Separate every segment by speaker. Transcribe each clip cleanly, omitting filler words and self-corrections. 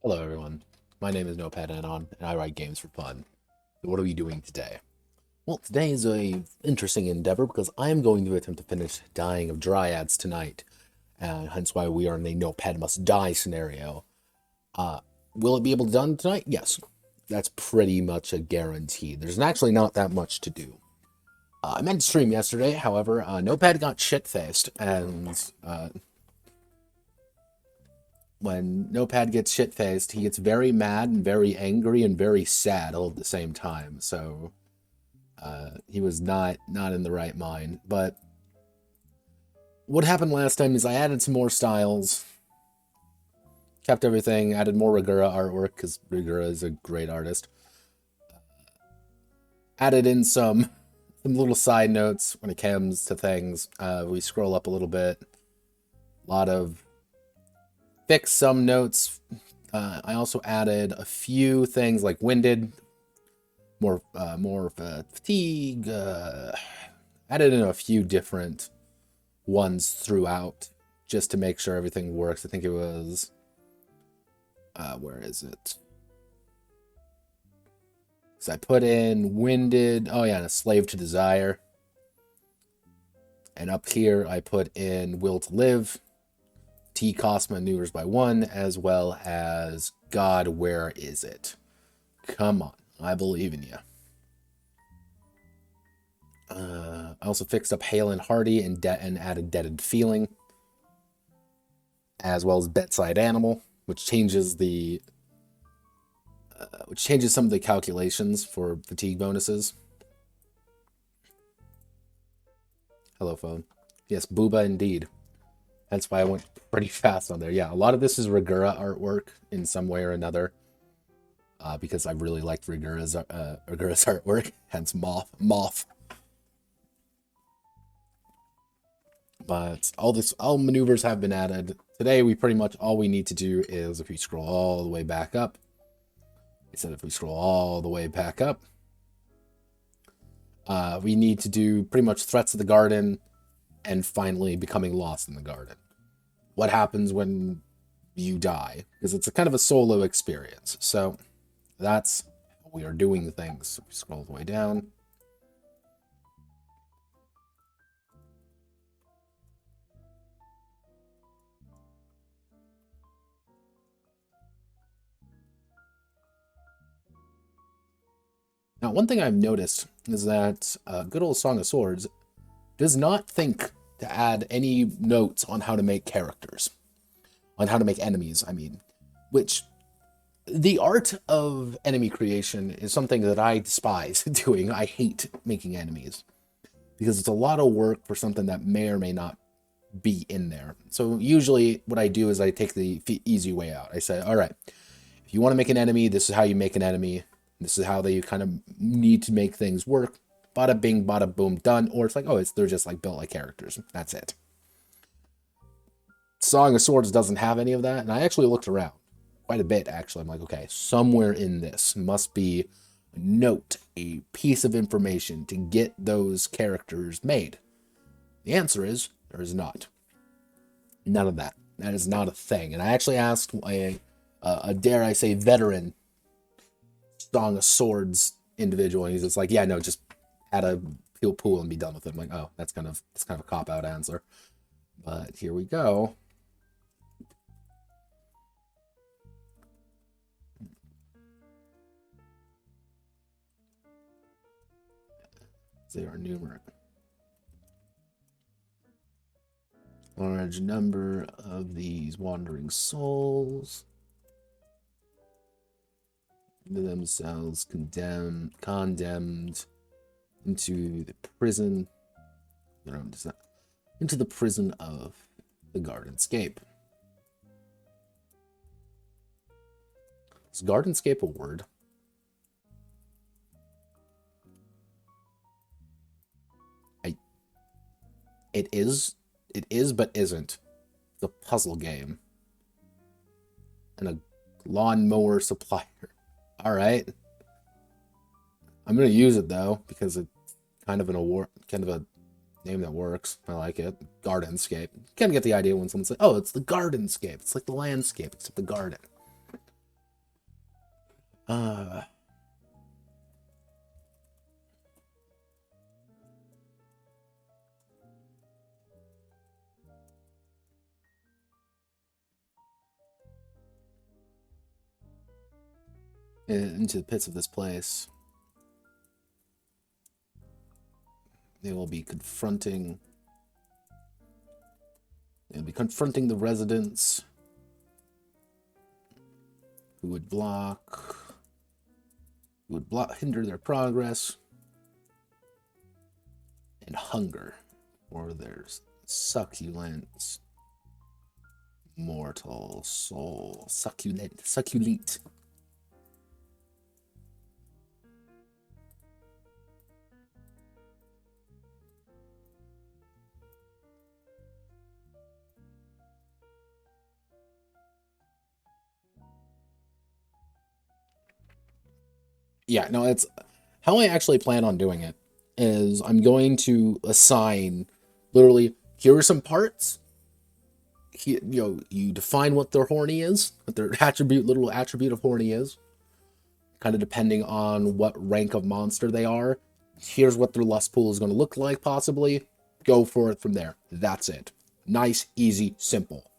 Speaker 1: Hello everyone, my name is Notepad Anon, and I write games for fun. So what are we doing today? Well, today is a interesting endeavor because I am going to attempt to finish Dying of Dryads tonight, hence why we are in a Notepad must die scenario. Will it be able to be done tonight? Yes, that's pretty much a guarantee. There's actually not that much to do. I meant to stream yesterday, however, Notepad got shit-faced, and when Notepad gets shit-faced, he gets very mad and very angry and very sad all at the same time. So he was not in the right mind. But what happened last time is I added some more styles, kept everything, added more Rigura artwork because Rigura is a great artist. Added in some little side notes when it comes to things. We scroll up a little bit. A lot of fix some notes. I also added a few things like winded, more fatigue. Added in a few different ones throughout just to make sure everything works. I think it was where is it? So I put in winded. Oh yeah, and a slave to desire. And up here I put in will to live. T cost maneuvers by 1, as well as God, where is it? Come on, I believe in you. I also fixed up Hale and Hardy and added Deaded Feeling, as well as Bedside Animal, which changes some of the calculations for fatigue bonuses. Hello, phone. Yes, Booba indeed. That's why I went pretty fast on there. Yeah, a lot of this is Rigura artwork in some way or another. Because I really liked Rigura's artwork, hence Moth. But all maneuvers have been added. Today, all we need to do is if we scroll all the way back up. I said if we scroll all the way back up, we need to do pretty much threats of the garden and finally becoming lost in the garden. What happens when you die? Because it's a kind of a solo experience. So that's how we are doing things. So we scroll all the way down. Now, one thing I've noticed is that good old Song of Swords does not think to add any notes on how to make characters. On how to make enemies, I mean. Which, the art of enemy creation is something that I despise doing. I hate making enemies. Because it's a lot of work for something that may or may not be in there. So usually what I do is I take the easy way out. I say, all right, if you want to make an enemy, this is how you make an enemy. This is how they kind of need to make things work. Bada bing, bada boom, done. Or it's like, oh, they're just like built like characters. That's it. Song of Swords doesn't have any of that. And I actually looked around quite a bit, actually. I'm like, okay, somewhere in this must be a note, a piece of information to get those characters made. The answer is there is not. None of that. That is not a thing. And I actually asked a dare I say, veteran Song of Swords individual, and he's just like, yeah, no, just add a heal pool and be done with it. I'm like, oh, that's kind of a cop-out answer. But here we go. They are numeric. Large number of these wandering souls, themselves condemned into the prison, into the prison of the Gardenscape. Is Gardenscape a word? It is, but isn't. It's a puzzle game. And a lawnmower supplier. Alright. I'm gonna use it though, because it's kind of a name that works. I like it. Gardenscape. You kind of get the idea when someone says, oh, it's the Gardenscape. It's like the landscape, except the garden. Uh, into the pits of this place. They will be confronting. They'll be confronting the residents who would hinder their progress, and hunger for their succulent, mortal soul. Succulent. Yeah, no, it's how I actually plan on doing it is I'm going to assign literally here are some parts. You define what their horny is, what their little attribute of horny is, kind of depending on what rank of monster they are. Here's what their lust pool is going to look like, possibly. Go for it from there. That's it. Nice, easy, simple.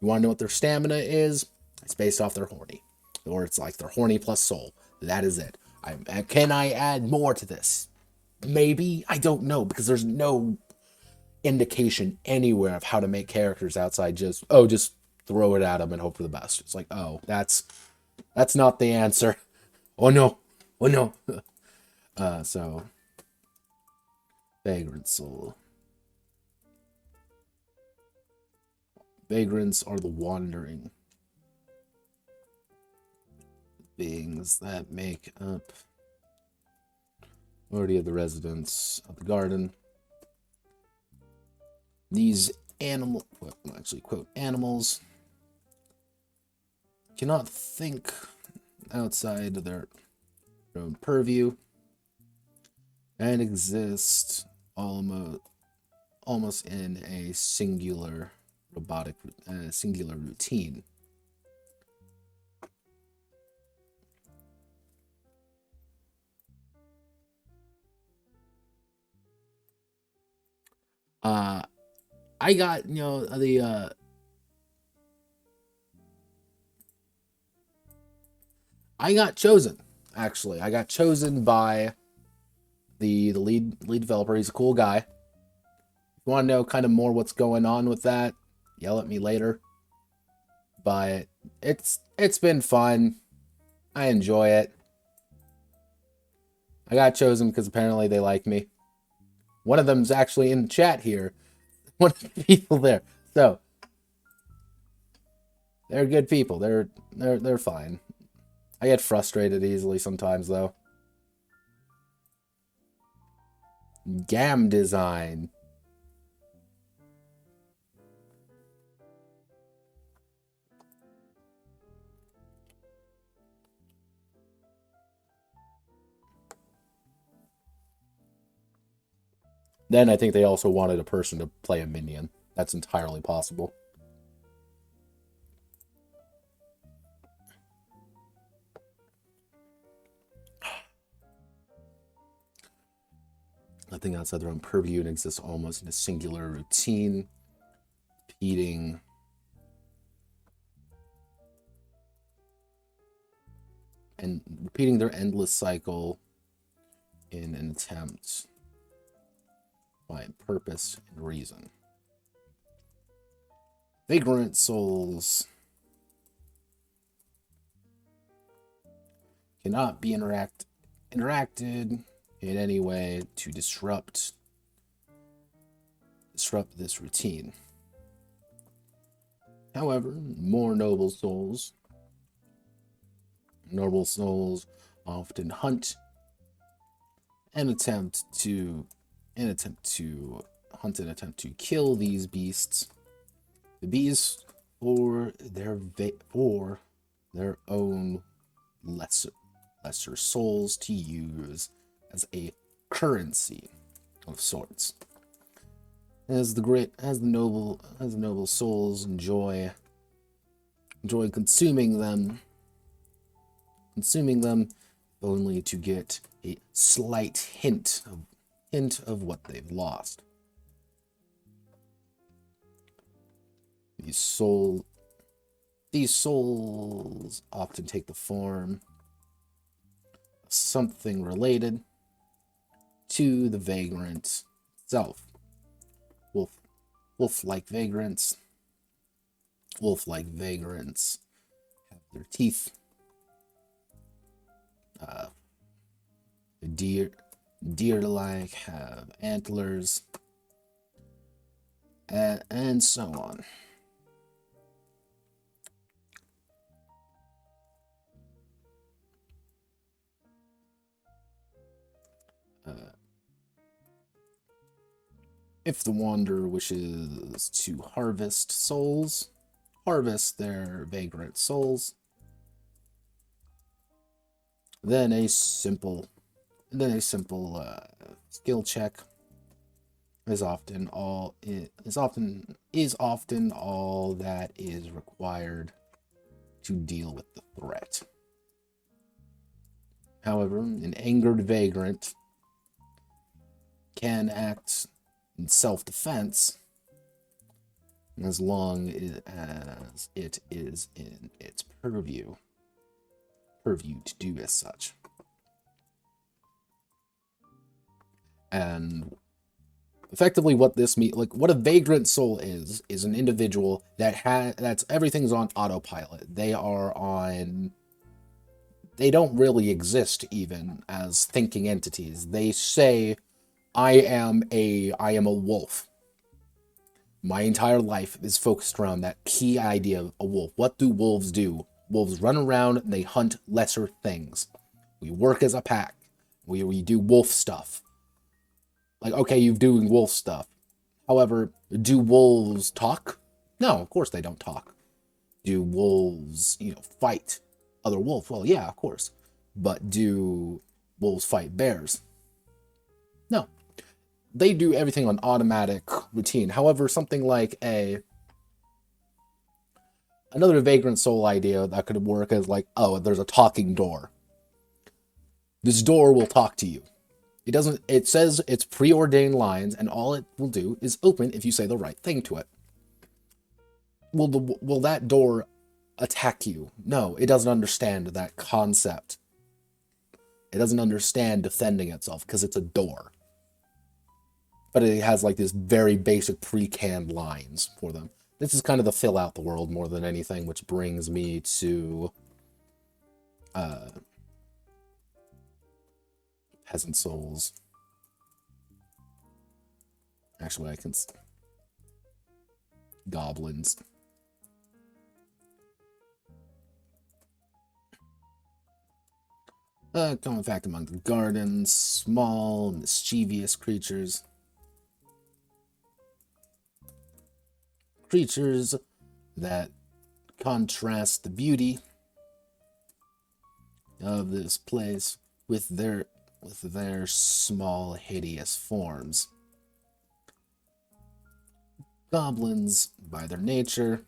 Speaker 1: You want to know what their stamina is? It's based off their horny. Or it's like their horny plus soul. That is it. Can I add more to this? Maybe. I don't know, because there's no indication anywhere of how to make characters outside just throw it at them and hope for the best. It's like, oh, that's not the answer. Oh no. Oh no. So vagrant soul. Vagrants are the wandering beings that make up majority of the residents of the garden. These animals cannot think outside of their own purview and exist almost in a singular routine. I got, I got chosen, actually. I got chosen by the lead developer. He's a cool guy. If you want to know kind of more what's going on with that, yell at me later. But it's been fun. I enjoy it. I got chosen because apparently they like me. One of them's actually in the chat here. One of the people there. So they're good people. They're fine. I get frustrated easily sometimes though. Gam design. Then I think they also wanted a person to play a minion. That's entirely possible. Nothing outside their own purview and exists almost in a singular routine, repeating their endless cycle in an attempt by purpose and reason. Vagrant souls cannot be interacted in any way to disrupt this routine. However, more noble souls often hunt and attempt to kill these beasts. The beasts for their own lesser souls to use as a currency of sorts. As the noble souls enjoy consuming them, consuming them, only to get a slight hint of what they've lost. These souls often take the form of something related to the vagrant itself. Wolf-like vagrants. Wolf-like vagrants have their teeth. Deer-like have antlers, and so on. If the wanderer wishes to harvest souls, harvest their vagrant souls, then a simple skill check is often all that is required to deal with the threat. However, an angered vagrant can act in self-defense as long as it is in its purview to do as such. And effectively what this means, like what a vagrant soul is an individual that's everything's on autopilot. They don't really exist even as thinking entities. They say, I am a wolf. My entire life is focused around that key idea of a wolf. What do wolves do? Wolves run around and they hunt lesser things. We work as a pack. We do wolf stuff. Like, okay, you're doing wolf stuff. However, do wolves talk? No, of course they don't talk. Do wolves, fight other wolves? Well, yeah, of course. But do wolves fight bears? No. They do everything on automatic routine. However, something like another vagrant soul idea that could work is like, oh, there's a talking door. This door will talk to you. It says it's preordained lines, and all it will do is open if you say the right thing to it. Will that door attack you? No, it doesn't understand that concept. It doesn't understand defending itself because it's a door. But it has like this very basic pre-canned lines for them. This is kind of the fill out the world more than anything, which brings me to peasant souls. Actually, goblins. Common fact among the gardens, small, mischievous creatures. Creatures that contrast the beauty of this place with their small, hideous forms. Goblins, by their nature,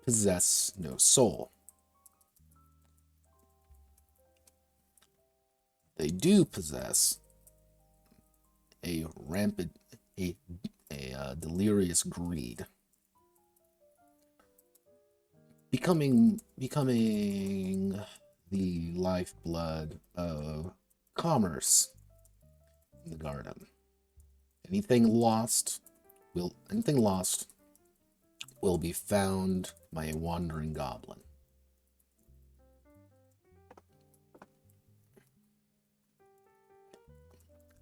Speaker 1: possess no soul. They do possess a delirious greed, becoming the lifeblood of commerce in the garden. Anything lost will be found by a wandering goblin.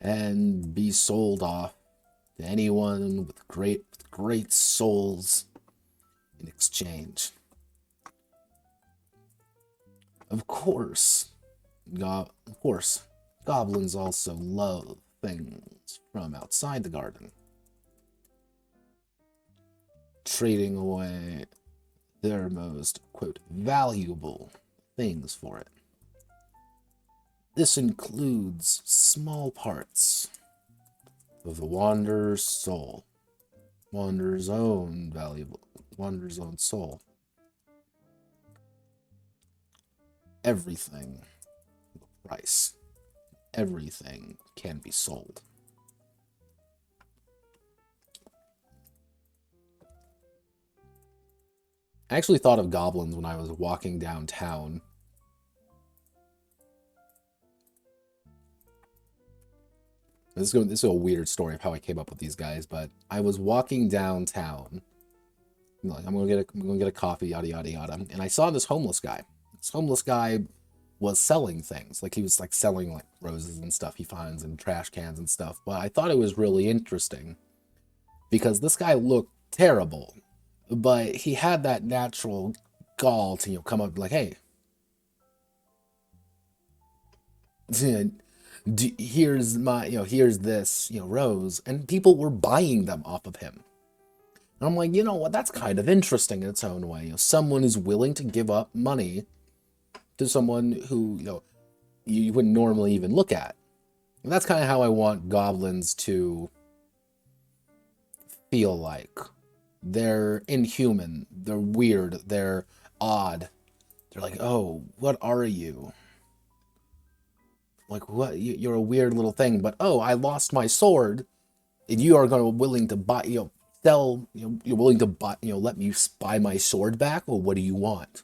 Speaker 1: And be sold off to anyone with great souls in exchange. Of course, goblins also love things from outside the garden, trading away their most, quote, valuable things for it. This includes small parts of the wanderer's soul, wanderer's own soul. everything price. Everything can be sold. I actually thought of goblins when I was walking downtown. This is a weird story of how I came up with these guys, but I was walking downtown. Like, I'm gonna get a coffee, yada yada yada, and I saw this homeless guy. This homeless guy was selling things, like he was like selling like roses and stuff he finds and trash cans and stuff. But I thought it was really interesting because this guy looked terrible, but he had that natural gall to come up like, hey, here's my here's this rose, and people were buying them off of him. And I'm like, you know what, that's kind of interesting in its own way. Someone is willing to give up money to someone who you wouldn't normally even look at. And that's kind of how I want goblins to feel like. They're inhuman, they're weird, they're odd. They're like, oh, what are you? Like, what? You're a weird little thing, but oh, I lost my sword, and you are willing to buy, sell, you're willing to buy, let me buy my sword back? Well, what do you want?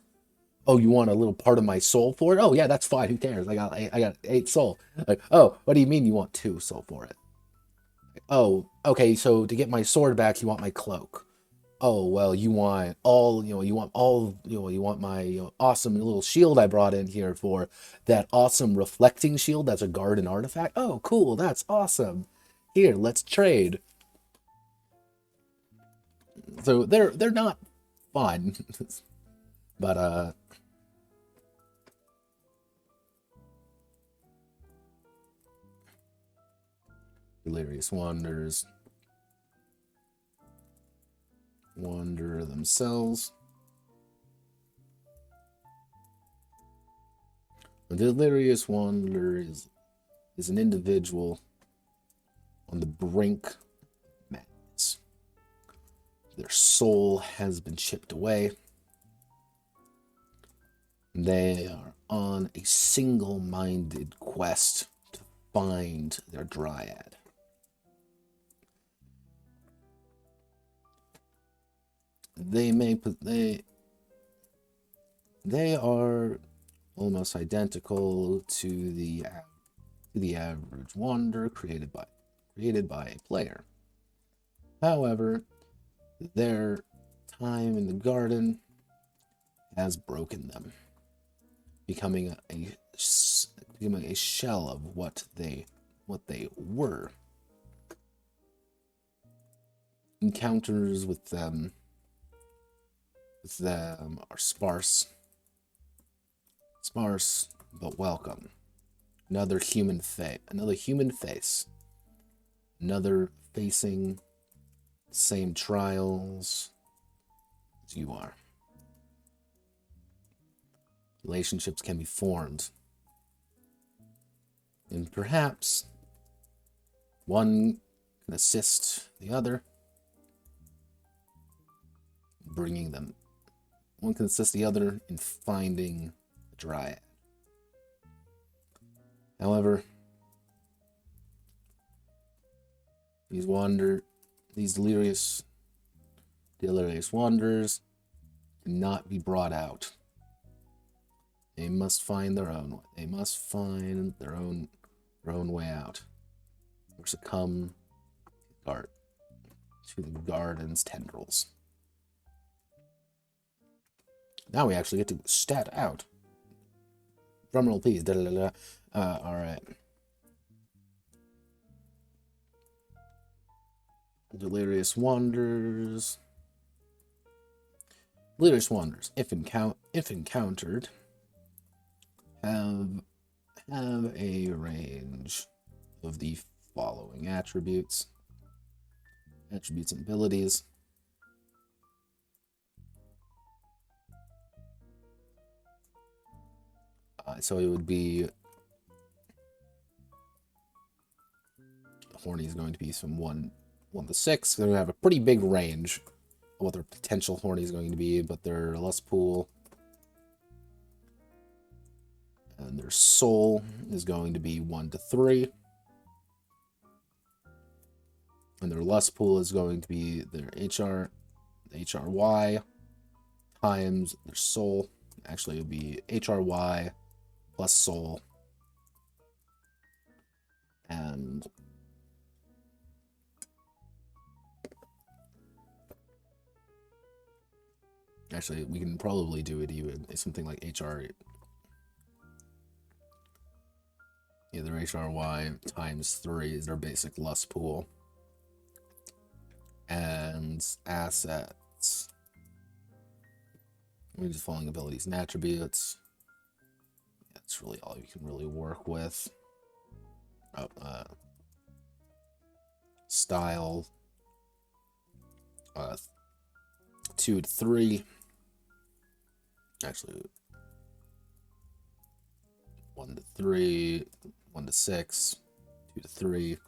Speaker 1: Oh, you want a little part of my soul for it? Oh, yeah, that's fine. Who cares? I got 8 soul. Like, oh, what do you mean you want 2 soul for it? Oh, okay, so to get my sword back, you want my cloak. Oh, well, you want all, you want my awesome little shield I brought in here for that awesome reflecting shield that's a garden artifact. Oh, cool, that's awesome. Here, let's trade. So they're not fun, but delirious wanders wander themselves. A delirious wanderer is an individual on the brink of madness. Their soul has been chipped away. They are on a single-minded quest to find their Dryad. They are almost identical to the average wanderer created by a player. However, their time in the garden has broken them, becoming a shell of what they were. Encounters with them are sparse but welcome. Another human face, another facing the same trials as you are. Relationships can be formed, and perhaps one can assist the other, bringing them. One can assist the other in finding the Dryad. However, these delirious wanderers cannot be brought out. They must find their own way. They must find their own way out, or succumb to the garden's tendrils. Now we actually get to stat out. Drumroll, please. All right. Delirious Wanderers. Delirious Wanderers, if encountered, have a range of the following attributes. Attributes and abilities. So it would be horny is going to be from 1 to 6. They're going to have a pretty big range of what their potential horny is going to be, but they're less pool. And their soul is going to be 1 to 3. And their lust pool is going to be their HRY times their soul. Actually, it'll be HRY plus soul. And actually, we can probably do it even. It's something like either HRY times 3 is their basic lust pool. And assets. We're just following abilities and attributes. That's really all you can really work with. Style. 2 to 3. Actually, 1 to 3, 1 to 6, 2 to 3.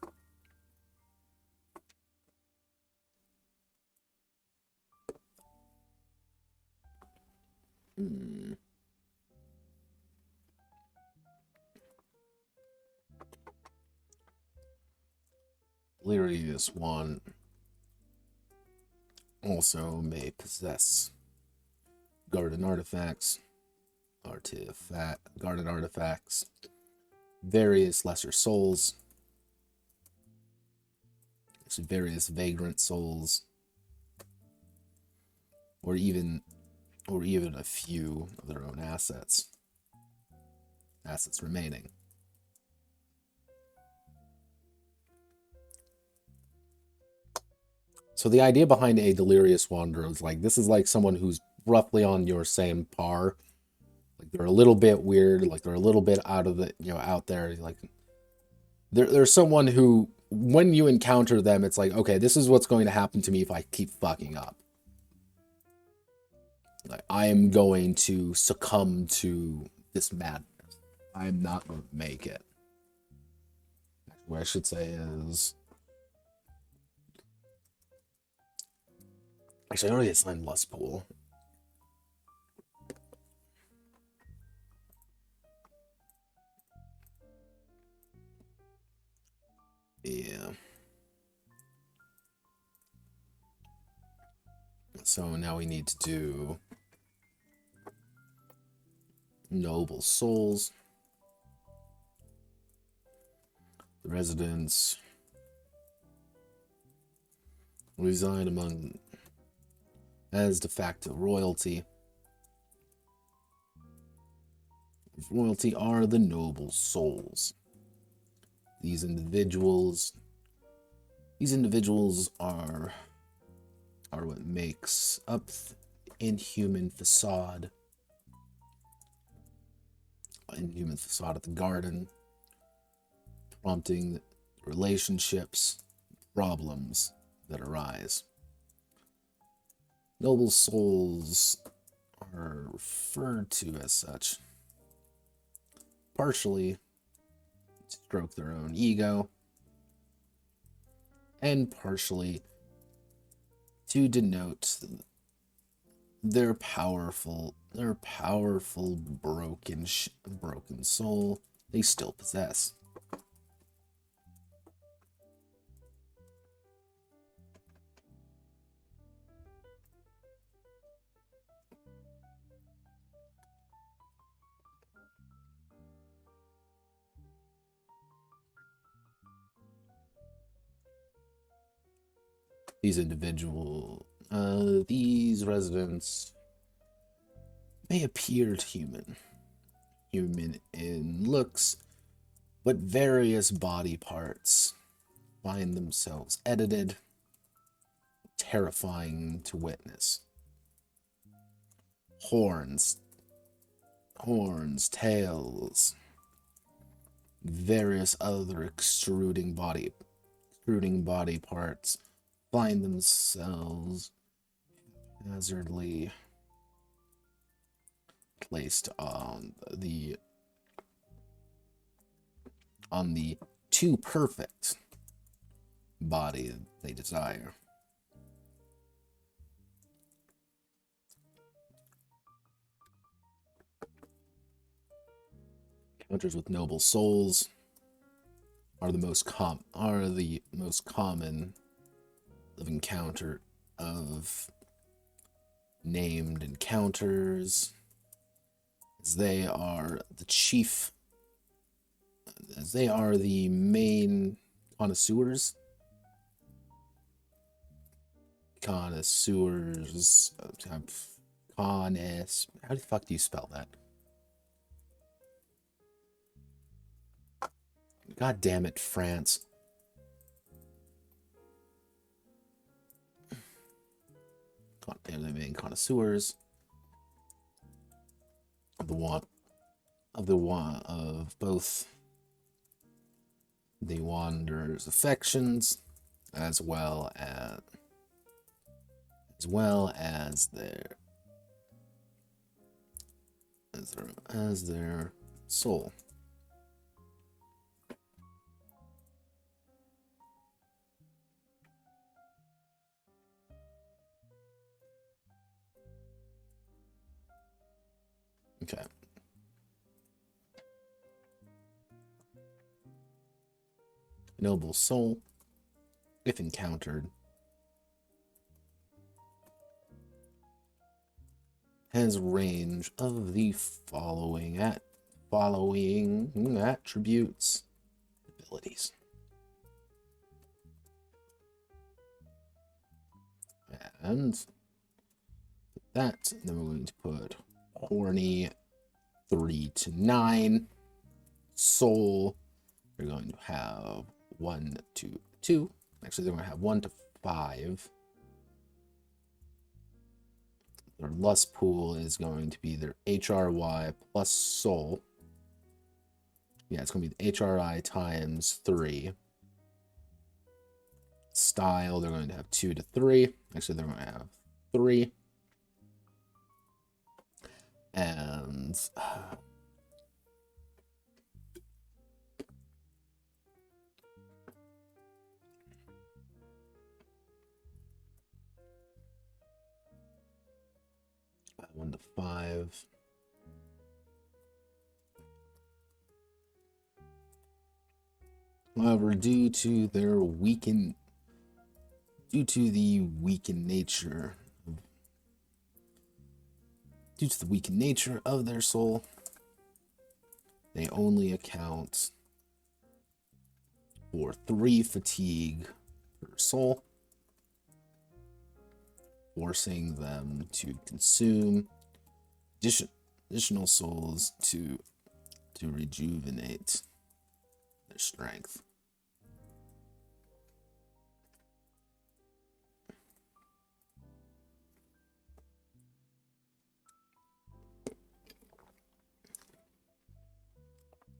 Speaker 1: Literally, this one also may possess garden artifacts, garden artifacts, various lesser souls, various vagrant souls, or even a few of their own assets remaining. So the idea behind a delirious wanderer is like, this is like someone who's roughly on your same par. Like they're a little bit weird, like they're a little bit out of the, out there. Like there's someone who, when you encounter them, it's like, okay, this is what's going to happen to me if I keep fucking up. Like, I am going to succumb to this madness. I'm not going to make it. What I should say is, actually, I already assigned lust pool. Yeah. So now we need to do noble souls. The residents reside among as de facto royalty. Royalty are the noble souls. These individuals are what makes up the inhuman facade of the garden, prompting relationships, problems that arise. Noble souls are referred to as such, partially to stroke their own ego, and partially to denote their powerful broken soul they still possess. These residents may appear human in looks, but various body parts find themselves edited, terrifying to witness. Horns, tails, various other extruding body parts find themselves hazardly placed on the too perfect body they desire. Encounters with noble souls are the most common of encounter of named encounters, as they are the main connoisseurs. How the fuck do you spell that? God damn it, France. They're the main connoisseurs of both the wanderer's affections as well as their soul. Okay. Noble soul, if encountered, has range of the following attributes, abilities. And that, then we're going to put horny 3 to 9. Soul, they're going to have 1 to 2. Actually, they're going to have 1 to 5. Their lust pool is going to be their HRY plus soul. Yeah, it's going to be the HRI times 3. Style, they're going to have 2 to 3. Actually, they're going to have 3. And one to 5. However, due to the weakened nature of their soul, they only account for 3 fatigue per soul, forcing them to consume additional souls to rejuvenate their strength.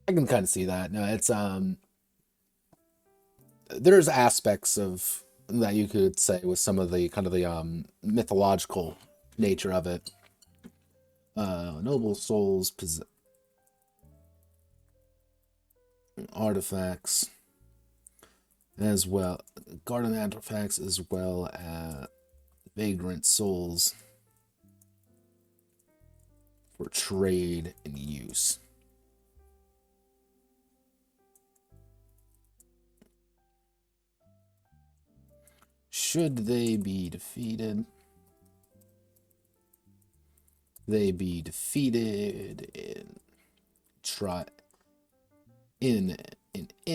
Speaker 1: I can kind of see that. No, it's there's aspects of that you could say with some of the kind of the mythological nature of it. Noble souls possess artifacts as well, garden artifacts as well as vagrant souls for trade and use. Should they be defeated, in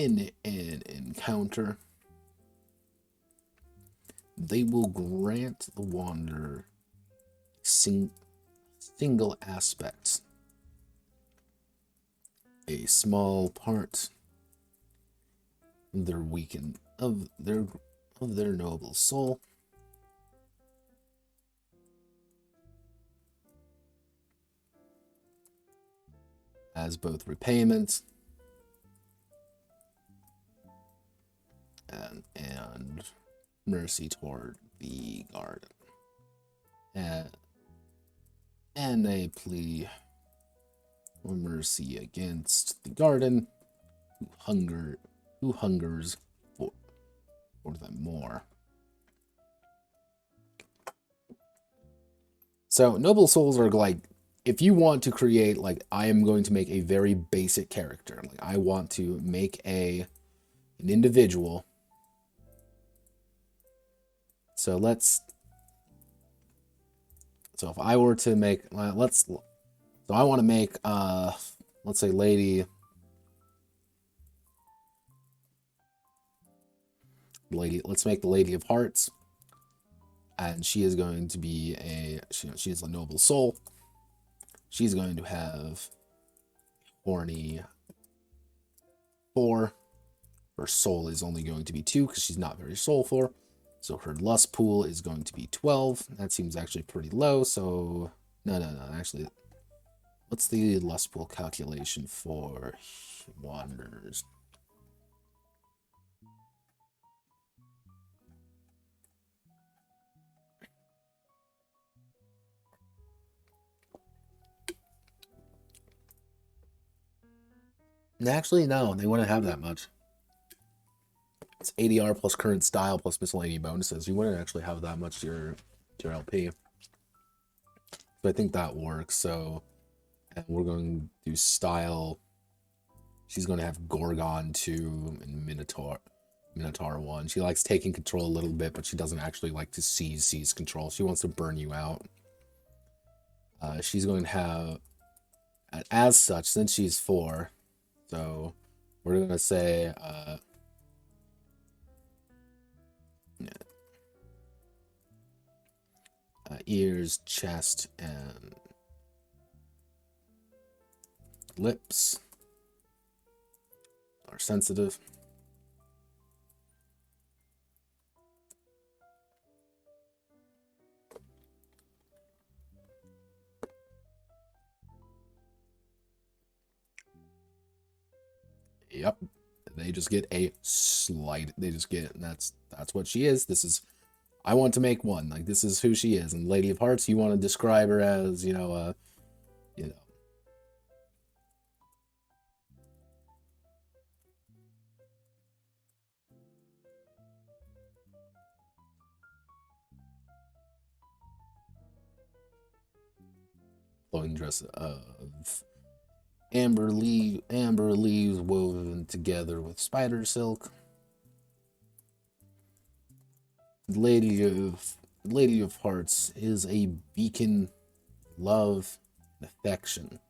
Speaker 1: an encounter, they will grant the wanderer single aspects, a small part of their noble soul, as both repayment and mercy toward the garden, and a plea for mercy against the garden who hungers for them more. So noble souls are like if you want to create, like, I am going to make a very basic character. Like, I want to make an individual. So so if I were to make, so I want to make, let's say let's make the Lady of Hearts. And she is going to be she is a noble soul. She's going to have horny 4. Her soul is only going to be 2 because she's not very soulful. So her lust pool is going to be 12. That seems actually pretty low. So no. Actually, what's the lust pool calculation for wanderers? Actually, no, they wouldn't have that much. It's ADR plus current style plus miscellaneous bonuses. You wouldn't actually have that much to your LP. So I think that works. So, and we're going to do style. She's going to have Gorgon 2 and Minotaur 1. She likes taking control a little bit, but she doesn't actually like to seize control. She wants to burn you out. She's going to have, as such, since she's 4, so we're going to say, ears, chest, and lips are sensitive. Yep. They just get a slight, that's what she is. I want to make one. Like, this is who she is. And Lady of Hearts, you want to describe her as, flowing dress of amber leaves woven together with spider silk. Lady of Hearts is a beacon, love, and affection.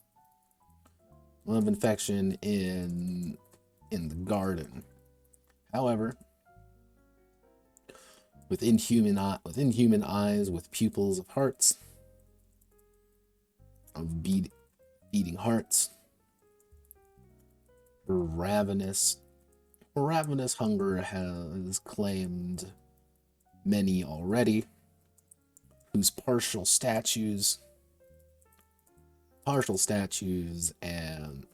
Speaker 1: Love and affection in the garden. However, with inhuman eyes, with pupils of hearts, of beating hearts, her ravenous hunger has claimed many already, whose partial statues and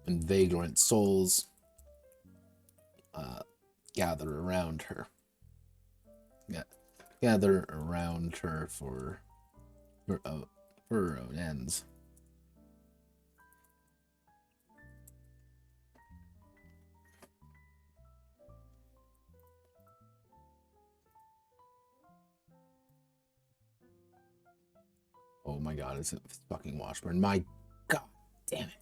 Speaker 1: vagrant souls gather around her. Gather around her for her own ends. Oh my god, it's a fucking Washburn. My god damn it.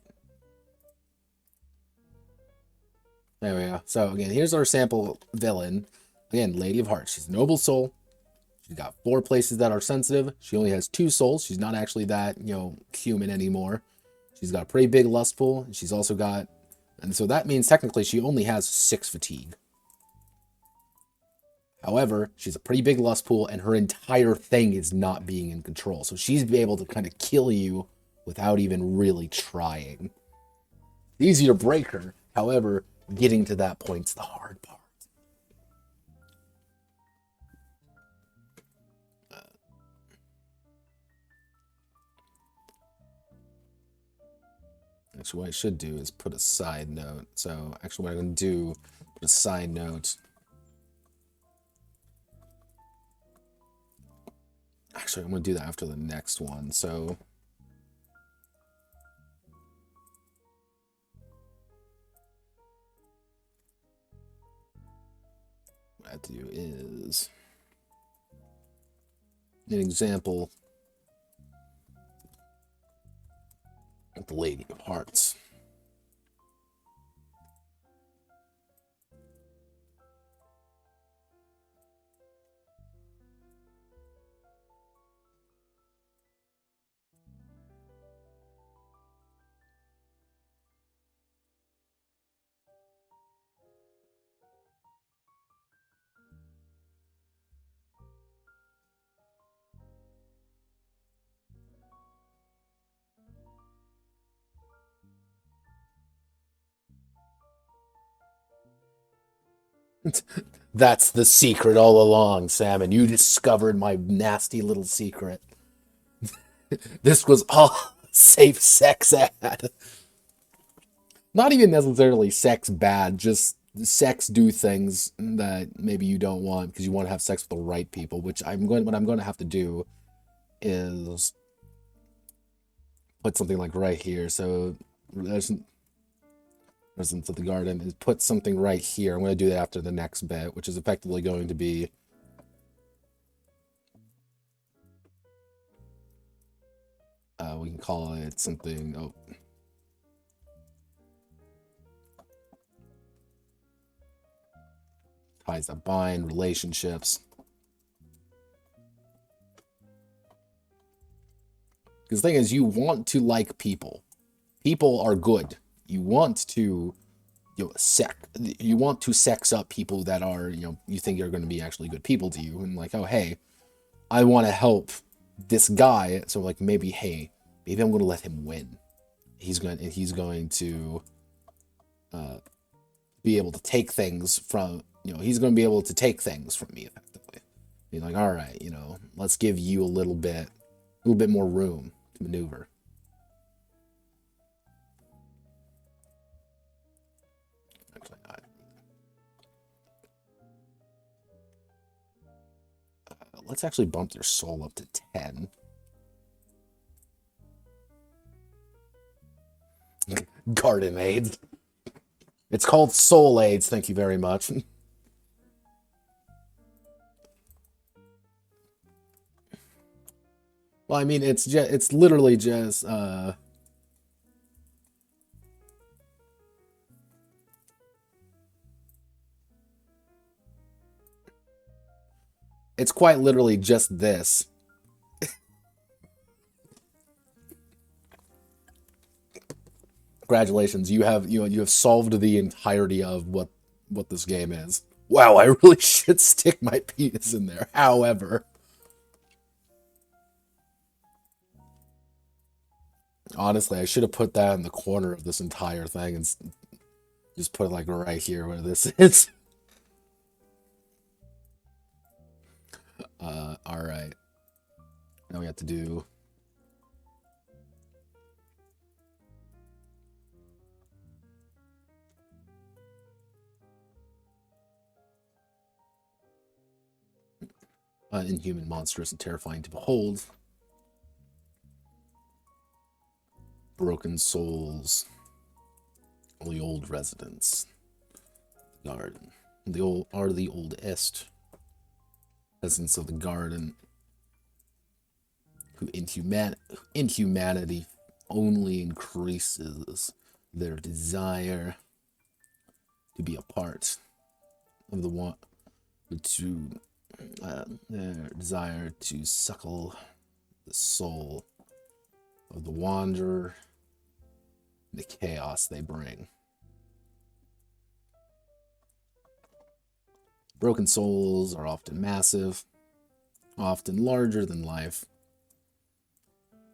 Speaker 1: There we go. So again, here's our sample villain. Again, Lady of Hearts. She's a noble soul. She's got 4 places that are sensitive. She only has 2 souls. She's not actually that, human anymore. She's got a pretty big lust pool. And she's also got, and so that means technically she only has 6 fatigue. However, she's a pretty big lust pool, and her entire thing is not being in control. So she's able to kind of kill you without even really trying. It's easy to break her. However, getting to that point's the hard part. Actually, what I should do is put a side note. So, actually, what I'm going to do, put a side note. Actually, I'm going to do that after the next one. So, what I have to do is an example of the Lady of Hearts. That's the secret all along, Salmon. You discovered my nasty little secret. This was all safe sex ad. Not even necessarily sex bad, just sex do things that maybe you don't want because you want to have sex with the right people, which what I'm going to have to do is put something like right here. So Residence of the Garden is put something right here. I'm going to do that after the next bit, which is effectively going to be we can call it something. Oh, ties that bind, relationships. Because the thing is, you want to like people. People are good. You want to, you want to sex up people that are, you think are going to be actually good people to you, and like, oh hey, I want to help this guy, so like maybe I'm going to let him win. He's going to be able to take things from, he's going to be able to take things from me effectively. Be like, all right, let's give you a little bit more room to maneuver. Actually, let's actually bump their soul up to 10. Garden aids. It's called soul aids. Thank you very much. Well, I mean, it's literally just it's quite literally just this. Congratulations, you have solved the entirety of what this game is. Wow, I really should stick my penis in there. However, honestly, I should have put that in the corner of this entire thing and just put it like right here where this is. All right. Now we have to do inhuman, monstrous, and terrifying to behold. Broken souls. The old residents. Garden. The oldest residents of the garden. Who inhumanity only increases their desire to be a part of the one, their desire to suckle the soul of the wanderer, the chaos they bring. Broken souls are often massive, often larger than life,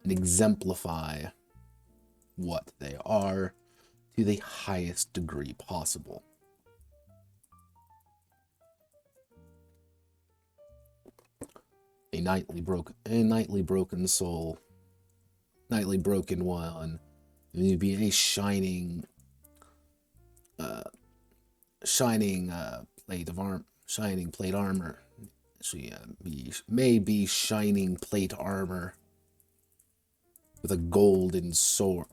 Speaker 1: and exemplify what they are to the highest degree possible. A nightly broken soul, nightly broken one, and be a shining plate armor. She may be shining plate armor with a golden sword,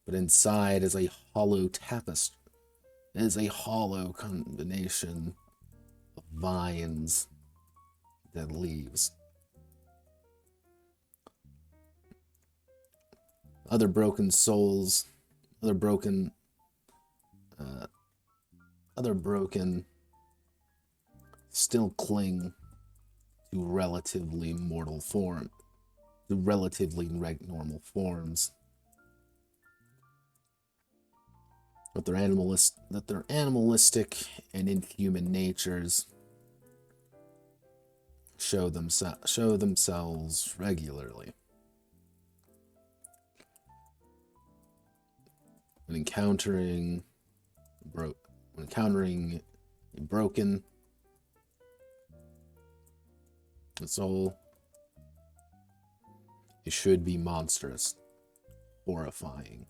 Speaker 1: but inside is a hollow tapestry. It is a hollow combination of vines, dead leaves. Other broken souls, other broken still cling to relatively mortal form, to relatively normal forms. But their animalistic and inhuman natures show themselves regularly. When encountering a broken soul, it should be monstrous, horrifying,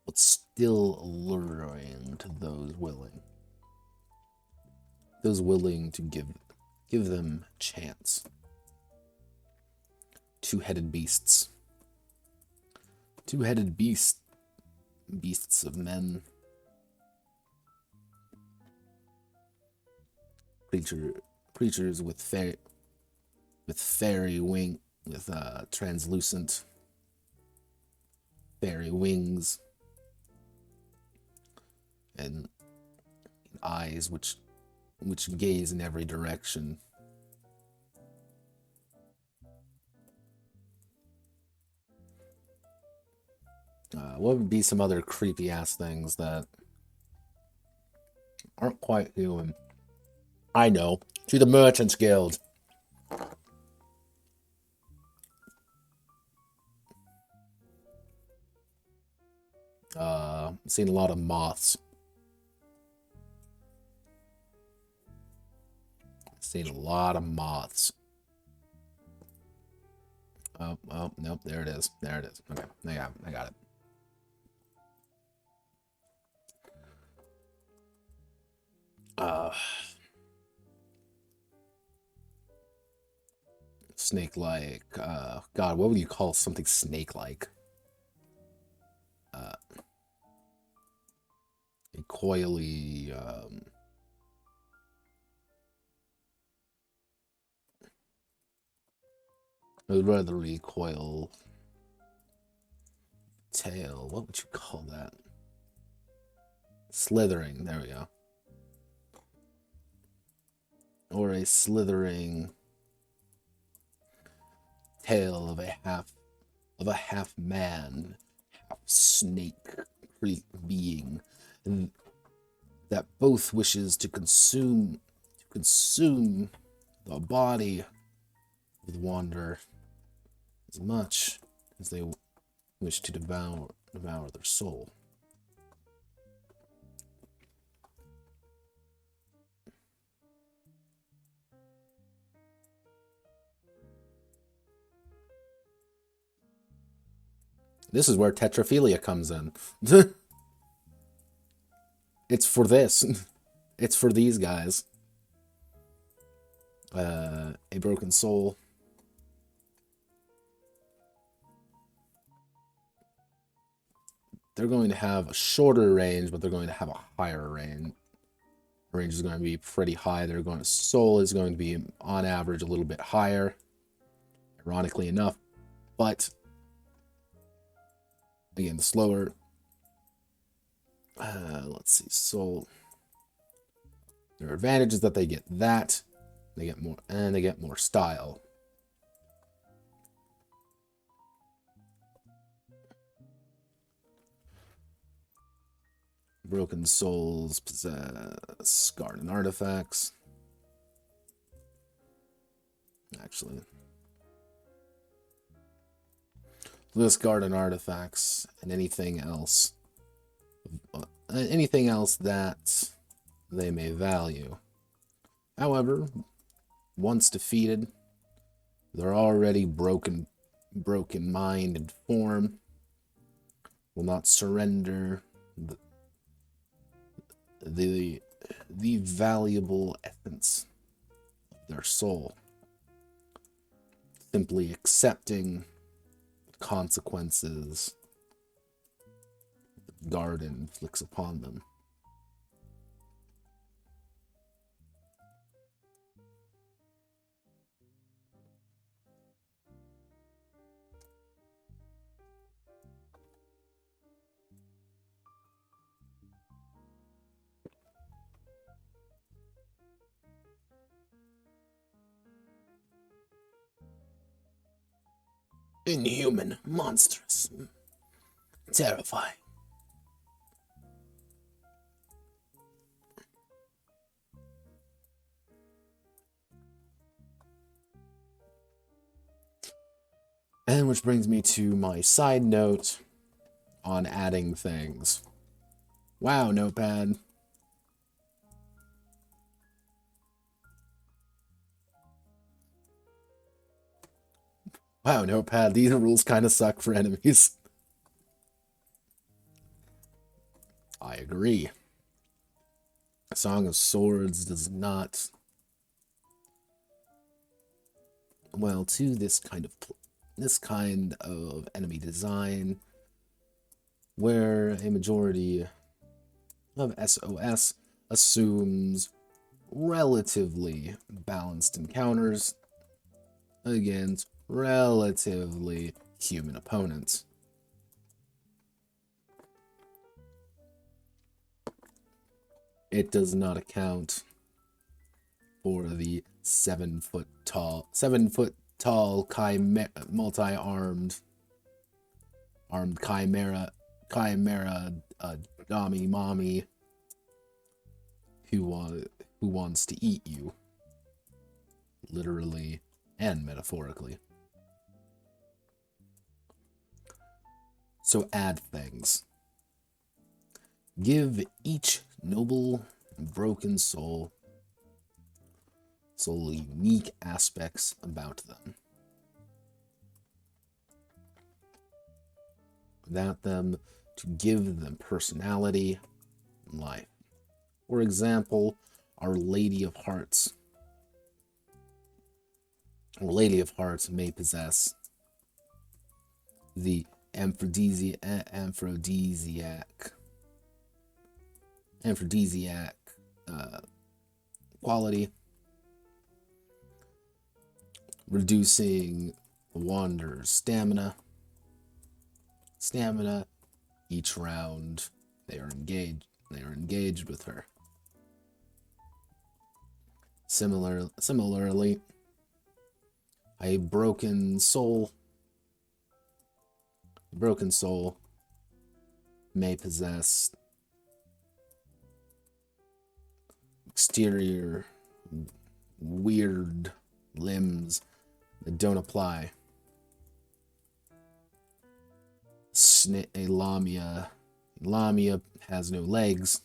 Speaker 1: but still alluring to those willing to give them a chance. Two-headed beasts of men, creatures with translucent fairy wings and eyes which gaze in every direction. What would be some other creepy ass things that aren't quite human? I know. To the Merchants Guild. Seen a lot of moths. Seen a lot of moths. Oh, nope, there it is. There it is. Okay, I got it. Snake-like. God, what would you call something snake-like? A coily, a leathery coil tail. What would you call that? Slithering. There we go. Or a slithering tail of a half man, half snake being that both wishes to consume the body of the wanderer as much as they wish to devour their soul. This is where tetrophilia comes in. It's for this. It's for these guys. A broken soul. They're going to have a shorter range, but they're going to have a higher range. Range is going to be pretty high. Soul is going to be on average a little bit higher, ironically enough, but again, slower. Let's see, soul. There are advantages that they get that. They get more, and they get more style. Broken souls possess garden artifacts. Actually, this garden artifacts and anything else that they may value. However, once defeated, they're already broken mind and form, will not surrender the valuable essence of their soul, simply accepting the consequences the garden inflicts upon them. Inhuman, monstrous, terrifying. And which brings me to my side note on adding things. Wow, Notepad. Wow, Notepad, these rules kind of suck for enemies. I agree. A Song of Swords does not... well, to this kind of enemy design, where a majority of SOS assumes relatively balanced encounters against relatively human opponents. It does not account for the 7 foot tall multi-armed chimera Dami Mommy who wants to eat you, literally and metaphorically. So add things. Give each noble and broken soul unique aspects about them. Without them, to give them personality and life. For example, Our Lady of Hearts. Our Lady of Hearts may possess the aphrodisiac quality, reducing the wanderer's stamina each round they are engaged with her. Similarly, a broken soul may possess exterior weird limbs that don't apply. A Lamia has no legs,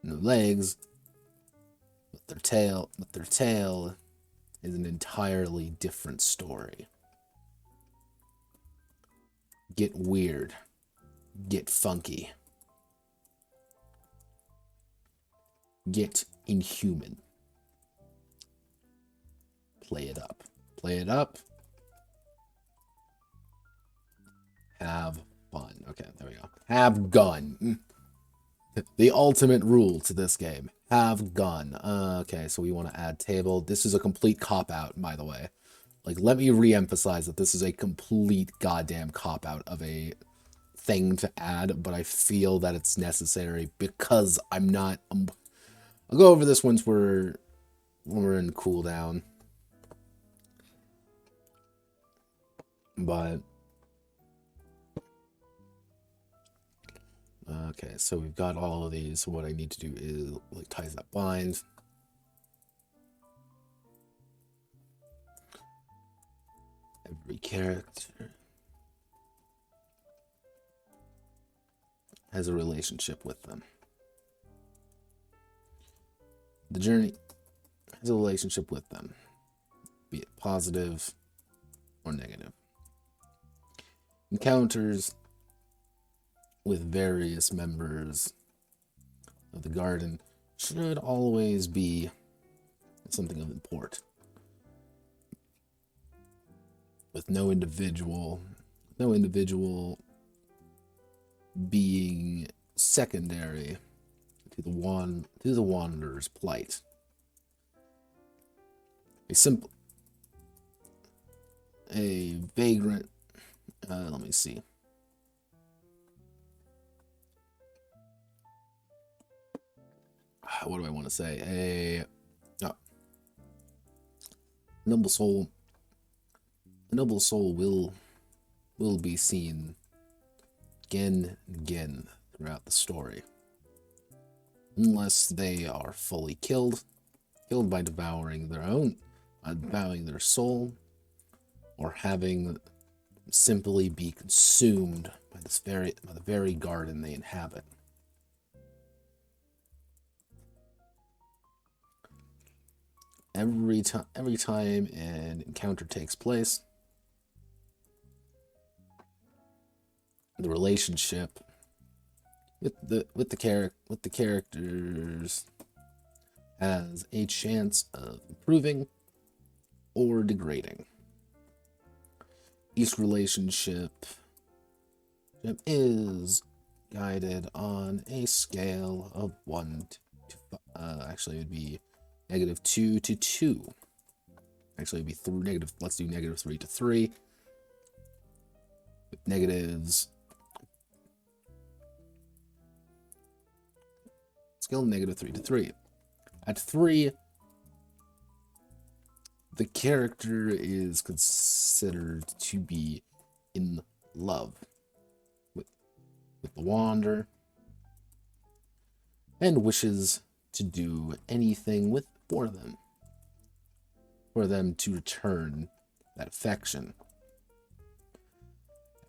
Speaker 1: but their tail is an entirely different story. Get weird, get funky, get inhuman. Play it up. Have fun. Okay, there we go. Have gun. The ultimate rule to this game. Have gun. Okay, so we want to add table. This is a complete cop-out, by the way. Like, let me re-emphasize that this is a complete goddamn cop-out of a thing to add, but I feel that it's necessary because I'm not... I'll go over this once when we're in cooldown. But... okay, so we've got all of these. So what I need to do is like ties that bind. Every character has a relationship with them. The journey has a relationship with them, be it positive or negative. Encounters with various members of the garden should always be something of import. With no individual being secondary to the wanderer's plight. A vagrant, let me see. What do I want to say? Noble soul noble soul will be seen again and again throughout the story, unless they are fully killed by devouring their soul, or having simply be consumed by the very garden they inhabit. Every time an encounter takes place, the relationship with the characters has a chance of improving or degrading. Each relationship is guided on a scale of 1 to 5. Actually, it would be -2 to 2. Actually, it'd be let's do -3 to 3. With negatives, scale -3 to 3. At 3, the character is considered to be in love with the Wanderer and wishes to do anything for them to return that affection.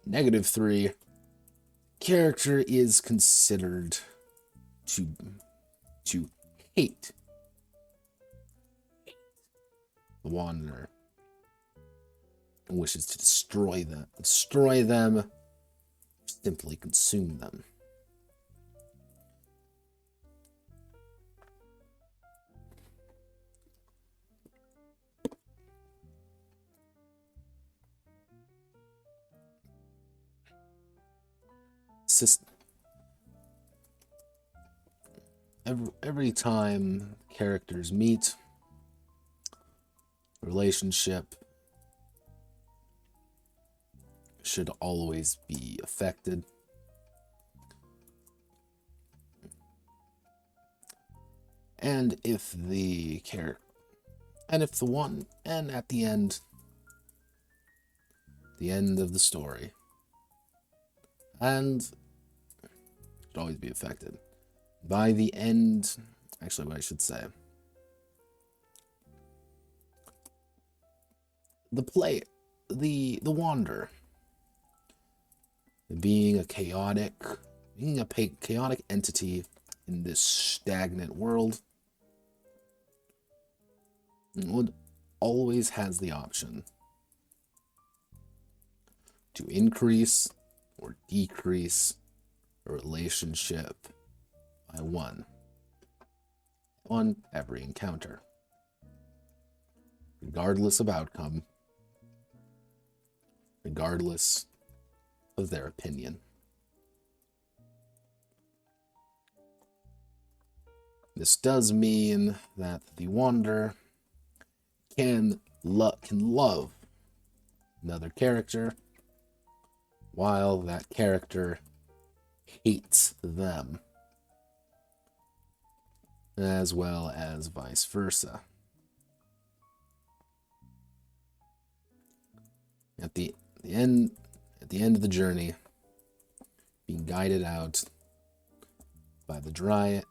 Speaker 1: -3, character is considered to hate the Wanderer and wishes to destroy them, simply consume them. Every time characters meet, the relationship should always be affected. And at the end of the story, and should always be affected. By the end, actually what I should say, the Wanderer, being a chaotic entity in this stagnant world, always has the option to increase or decrease a relationship by 1 on every encounter, regardless of outcome, regardless of their opinion. This does mean that the Wanderer can love another character while that character hates them, as well as vice versa. At the end of the journey, being guided out by the Dryad,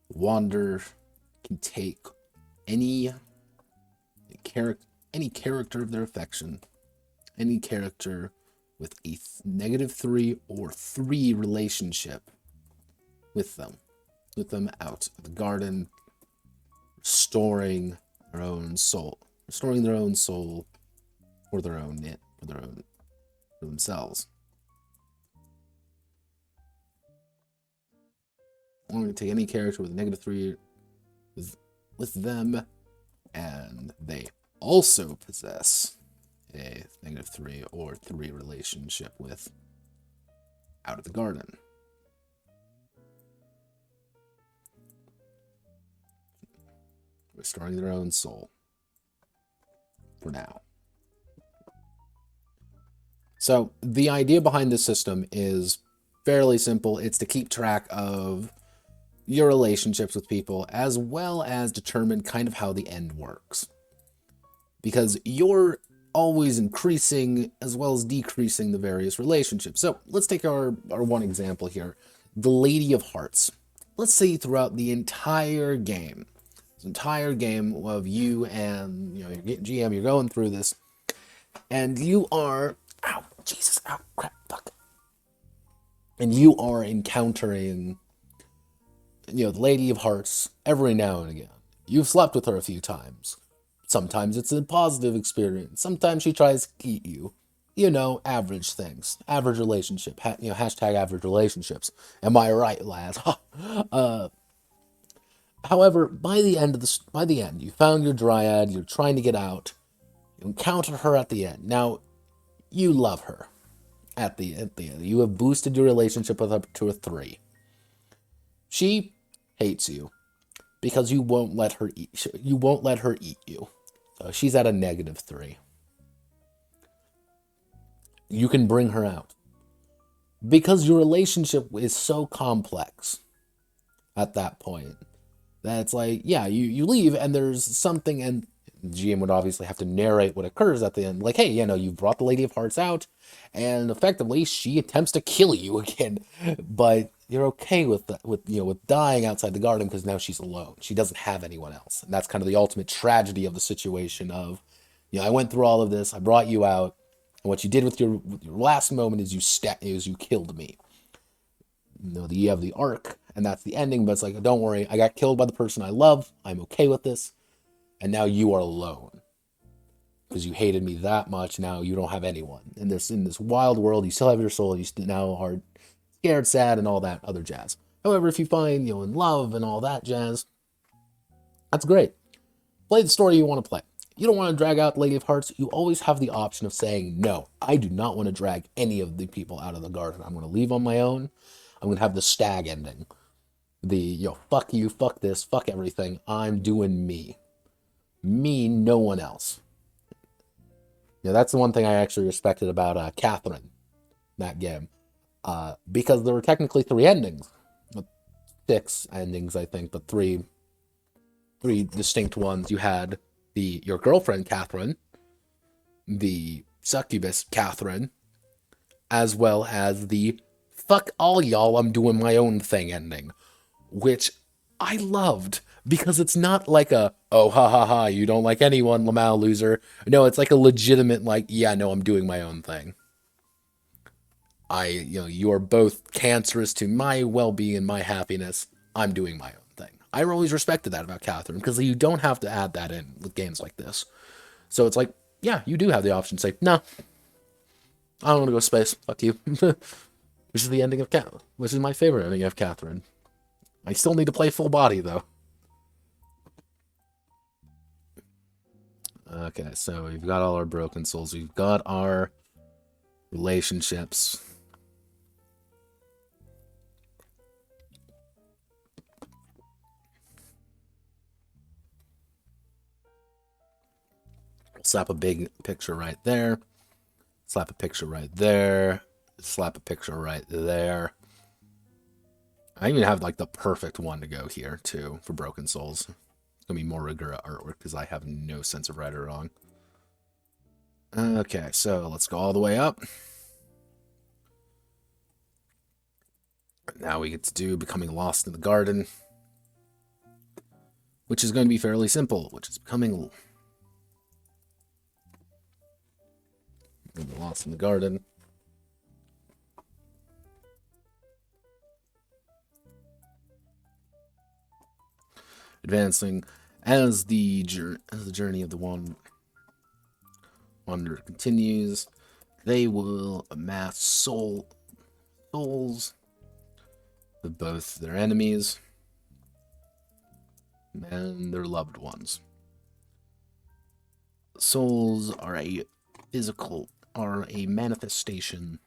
Speaker 1: the Wanderer can take any character of their affection, any character with a -3 or 3 relationship with them out of the garden, restoring their own soul for themselves. I'm going to take any character with a -3 with them, and they also possess a -3 or 3 relationship with out of the garden. Restoring their own soul for now. So the idea behind this system is fairly simple. It's to keep track of your relationships with people, as well as determine kind of how the end works. because you're always increasing as well as decreasing the various relationships. So let's take our one example here, the Lady of Hearts. Let's say throughout the entire game, this entire game of you and, you know, you're getting GM, you're going through this, and you are, ow, Jesus, ow, crap, fuck, and you are encountering, you know, the Lady of Hearts every now and again. You've slept with her a few times. Sometimes it's a positive experience. Sometimes she tries to eat you. You know, average things. Average relationship. You know, hashtag average relationships. Am I right, lads? However, by the end, you found your Dryad. You're trying to get out. You encounter her at the end. Now, you love her. At the end, you have boosted your relationship with up to a 3. She hates you because you won't let her eat. You won't let her eat you. So she's at a -3. You can bring her out because your relationship is so complex at that point that it's like, yeah, you leave and there's something, and GM would obviously have to narrate what occurs at the end. Like, hey, you know, you brought the Lady of Hearts out, and effectively she attempts to kill you again, but you're okay with that, with dying outside the garden because now she's alone. She doesn't have anyone else, and that's kind of the ultimate tragedy of the situation. Of, you know, I went through all of this, I brought you out, and what you did with your last moment is you killed me. You know, you have the arc, and that's the ending. But it's like, don't worry, I got killed by the person I love. I'm okay with this. And now you are alone because you hated me that much. Now you don't have anyone in this wild world. You still have your soul. You now are scared, sad, and all that other jazz. However, if you find, you know, in love and all that jazz, that's great. Play the story you want to play. You don't want to drag out Lady of Hearts. You always have the option of saying, no, I do not want to drag any of the people out of the garden. I'm going to leave on my own. I'm going to have the stag ending. The, you know, fuck you, fuck this, fuck everything. I'm doing me. Me, no one else. Yeah, that's the one thing I actually respected about Catherine, that game. Because there were technically 3 endings. 6 endings, I think, but three distinct ones. You had your girlfriend, Catherine, the succubus, Catherine, as well as the fuck all y'all, I'm doing my own thing ending, which I loved because it's not like a, oh, ha ha ha, you don't like anyone, Lamau loser. No, it's like a legitimate, like, yeah, no, I'm doing my own thing. You are both cancerous to my well-being and my happiness. I'm doing my own thing. I always respected that about Catherine because you don't have to add that in with games like this. So it's like, yeah, you do have the option to say, no, I don't want to go to space. Fuck you. Which is the ending of which is my favorite ending of Catherine. I still need to play full body though. Okay, so we've got all our broken souls. We've got our relationships. Slap a big picture right there. Slap a picture right there. Slap a picture right there. I even have like the perfect one to go here too for Broken Souls. It's gonna be more rigorous artwork because I have no sense of right or wrong. Okay, so let's go all the way up. Now we get to do Becoming Lost in the Garden, which is going to be fairly simple, which is becoming lost in the garden. Advancing as the journey of the wanderer continues, they will amass souls of both their enemies and their loved ones. Souls are a manifestation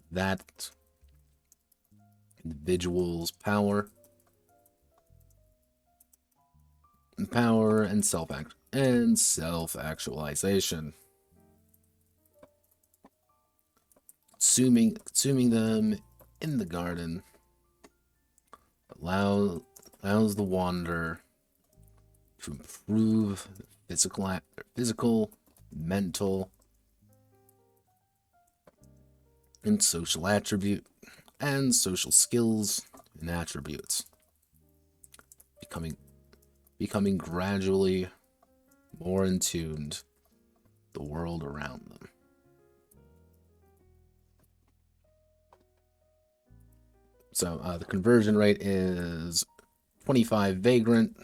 Speaker 1: that individuals' power and self-actualization. Consuming them in the garden allows the wanderer to improve physical, mental, and social attribute, and social skills and attributes, becoming gradually more in tune to the world around them. So the conversion rate is 25 vagrant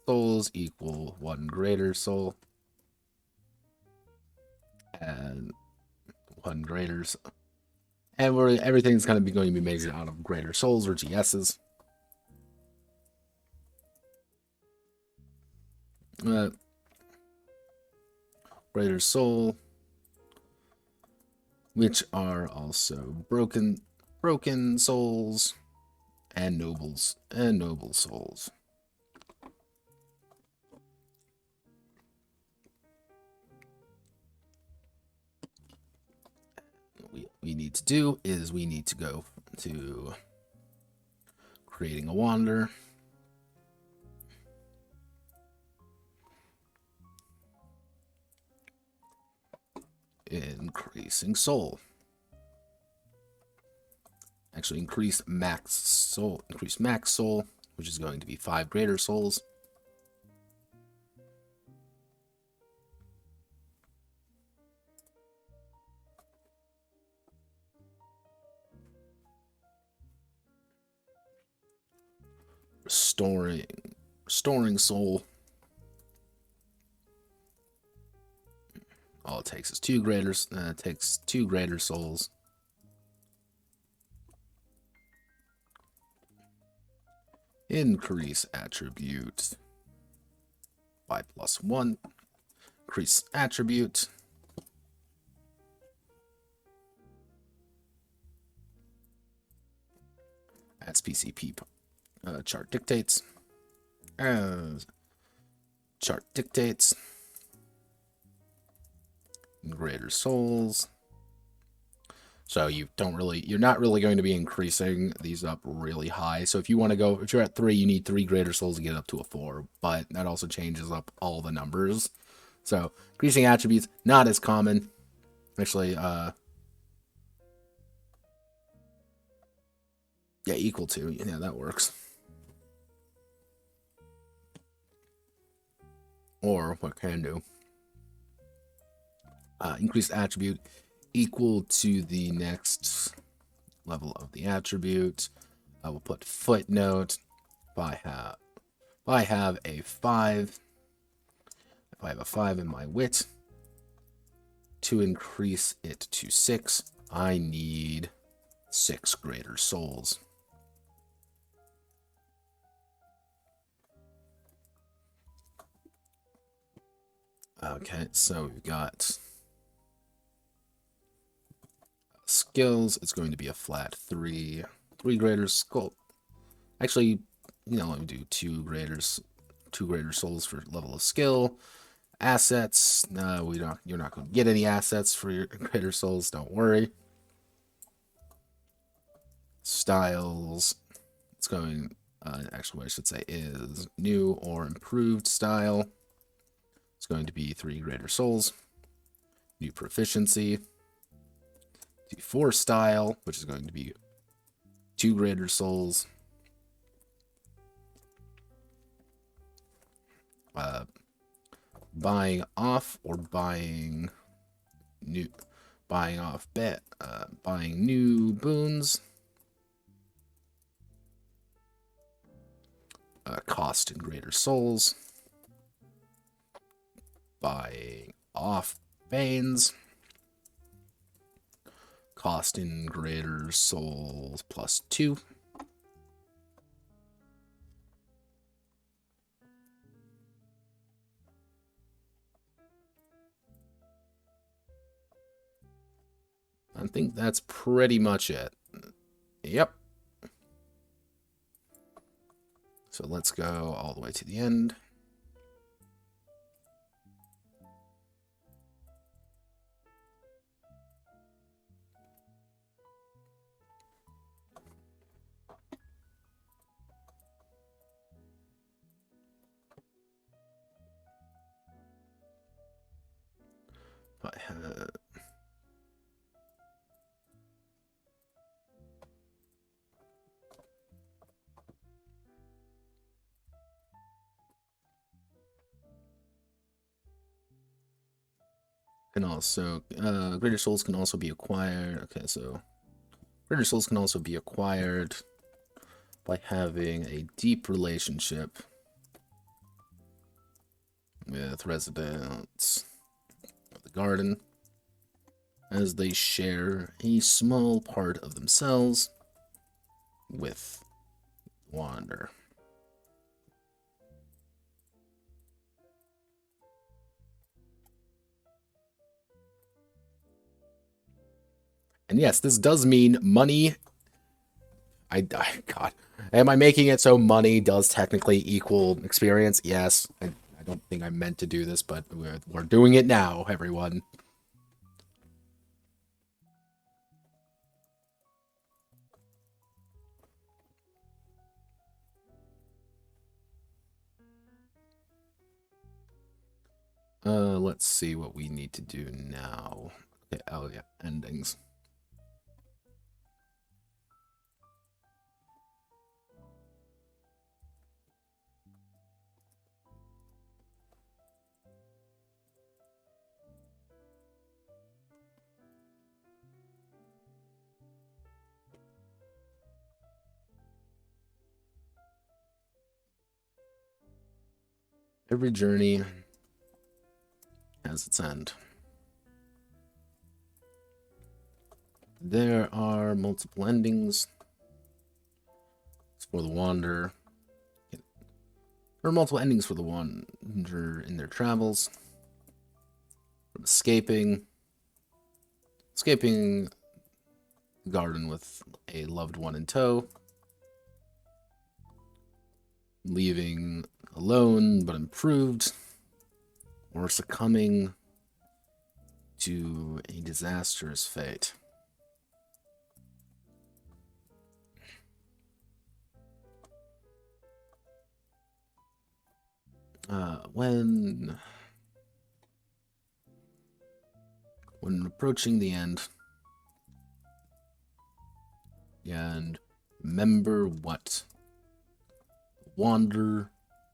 Speaker 1: souls equal 1 greater soul, and 1 greater soul. And everything's going to be measured out of greater souls or GSs. Greater soul, which are also broken souls and noble souls. What we need to do is we need to go to creating a wander. Increasing soul. Actually, increase max soul, which is going to be 5 greater souls. Restoring soul. All it takes is 2 greater. It takes 2 greater souls. Increase attribute by +1. Increase attribute. As PCP chart dictates. Chart dictates. Greater souls. So you're not really going to be increasing these up really high. So if you're at 3, you need 3 greater souls to get up to a 4, but that also changes up all the numbers. So increasing attributes, not as common. Actually, yeah, equal to, yeah, that works. Or what can do? Increased attribute equal to the next level of the attribute. I will put footnote. If I have a 5, if I have a 5 in my wit, to increase it to 6, I need 6 greater souls. Okay, so we've got skills. It's going to be a flat 3 greater skull. Actually, let me do 2 greater souls for level of skill. Assets, no, you're not going to get any assets for your greater souls, don't worry. Styles, it's going, actually what I should say is new or improved style. It's going to be 3 greater souls. New proficiency. D4 style, which is going to be 2 greater souls. Buying off or buying new boons. Cost in greater souls. Buying off banes. Cost in greater souls +2. I think that's pretty much it. Yep. So let's go all the way to the end. can also greater souls can also be acquired. Okay, so greater souls can also be acquired by having a deep relationship with residents of the garden, as they share a small part of themselves with Wander. And yes, this does mean money. God, am I making it so money does technically equal experience? Yes. I don't think I meant to do this, but we're doing it now, everyone. Let's see what we need to do now. Okay, oh yeah, endings. Every journey has its end. There are multiple endings for the Wanderer. There are multiple endings for the Wanderer in their travels. From escaping the garden with a loved one in tow, leaving alone but improved, or succumbing to a disastrous fate. When approaching the end, and remember what the Wanderer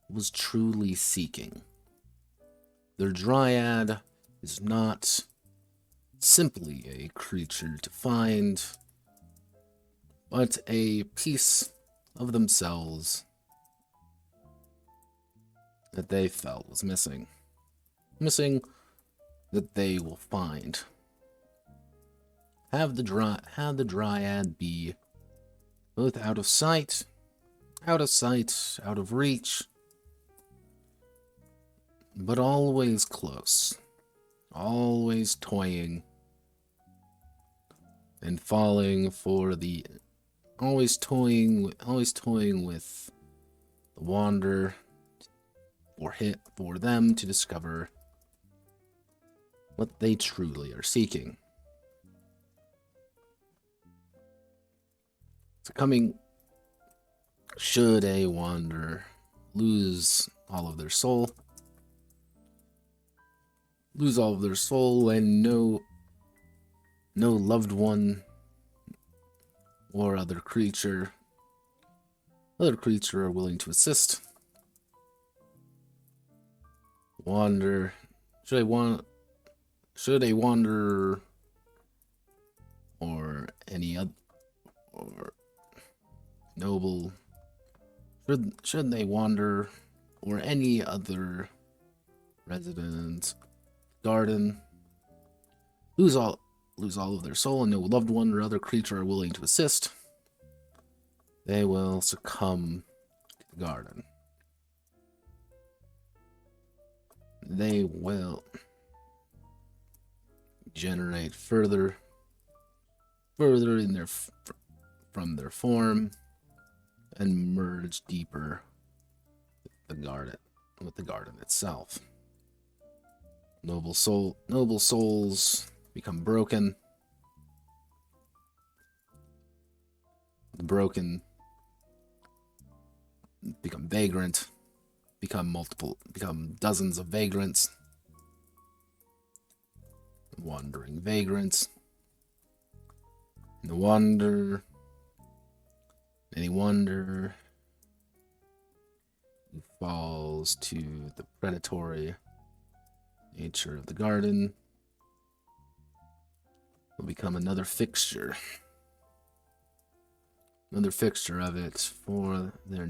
Speaker 1: was truly seeking. Their Dryad is not simply a creature to find, but a piece of themselves that they felt was missing. Missing that they will find. Have the Dryad be both out of sight, out of reach, but always close, always toying and falling for the, always toying with the Wanderer, for them to discover what they truly are seeking. Succumbing, should a Wanderer lose all of their soul, and no loved one or other creature are willing to assist. Should a Wanderer or any other, or noble, should they Wander or any other resident garden lose all of their soul, and no loved one or other creature are willing to assist, they will succumb to the garden. They will generate further in their from their form and merge deeper with the garden itself. Noble souls become broken. The broken become vagrant, become dozens of vagrants. Wandering vagrants. And the wander. Any wonder. He falls to the predatory nature of the garden. Will become another fixture. Another fixture of it for their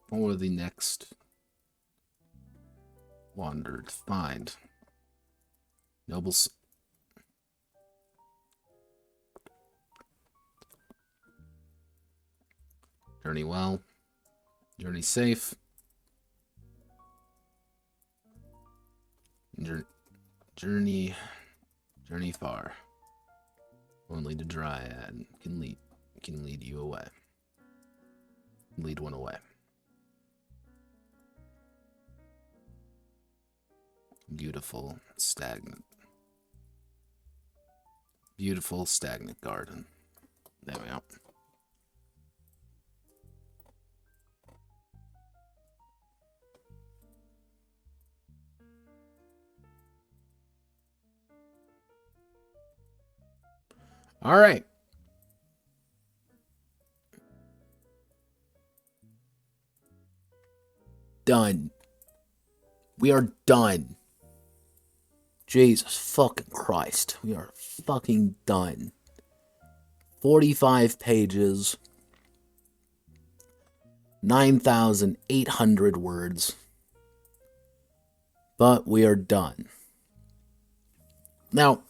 Speaker 1: for the next wandered find. Nobles. Journey well. Journey safe. Journey far. Only the Dryad can lead you away. Lead one away. Beautiful stagnant garden. There we go. All right. Done. We are done. Jesus fucking Christ. We are fucking done. 45 pages. 9,800 words. But we are done. Now,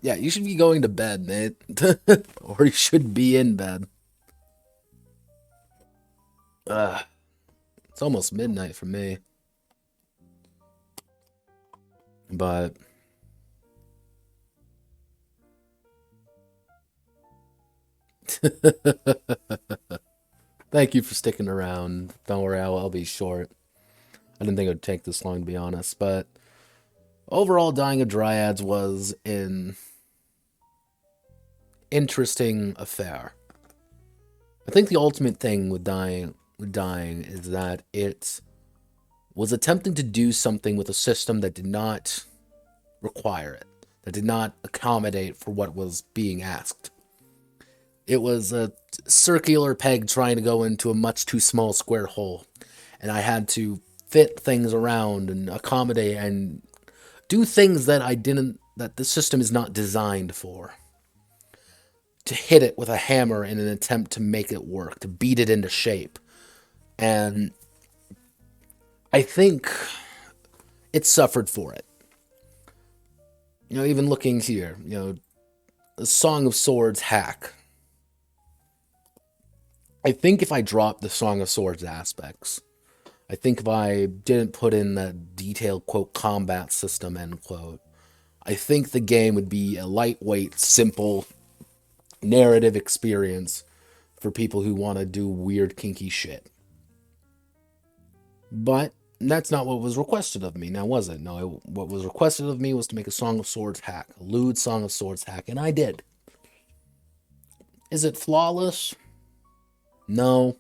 Speaker 1: yeah, you should be going to bed, mate. Or you should be in bed. It's almost midnight for me. But thank you for sticking around. Don't worry, I'll be short. I didn't think it would take this long, to be honest. But overall, Dying of Dryads was an interesting affair. I think the ultimate thing with Dying is that it was attempting to do something with a system that did not require it, that did not accommodate for what was being asked. It was a circular peg trying to go into a much too small square hole, and I had to fit things around and accommodate and do things that that the system is not designed for. To hit it with a hammer in an attempt to make it work, to beat it into shape. And I think it suffered for it. You know, even looking here, you know, the Song of Swords hack. I think if I dropped the Song of Swords aspects, I think if I didn't put in that detailed, quote, combat system, end quote, I think the game would be a lightweight, simple narrative experience for people who want to do weird, kinky shit. But that's not what was requested of me, now was it? No, what was requested of me was to make a Song of Swords hack, a lewd Song of Swords hack, and I did. Is it flawless? No.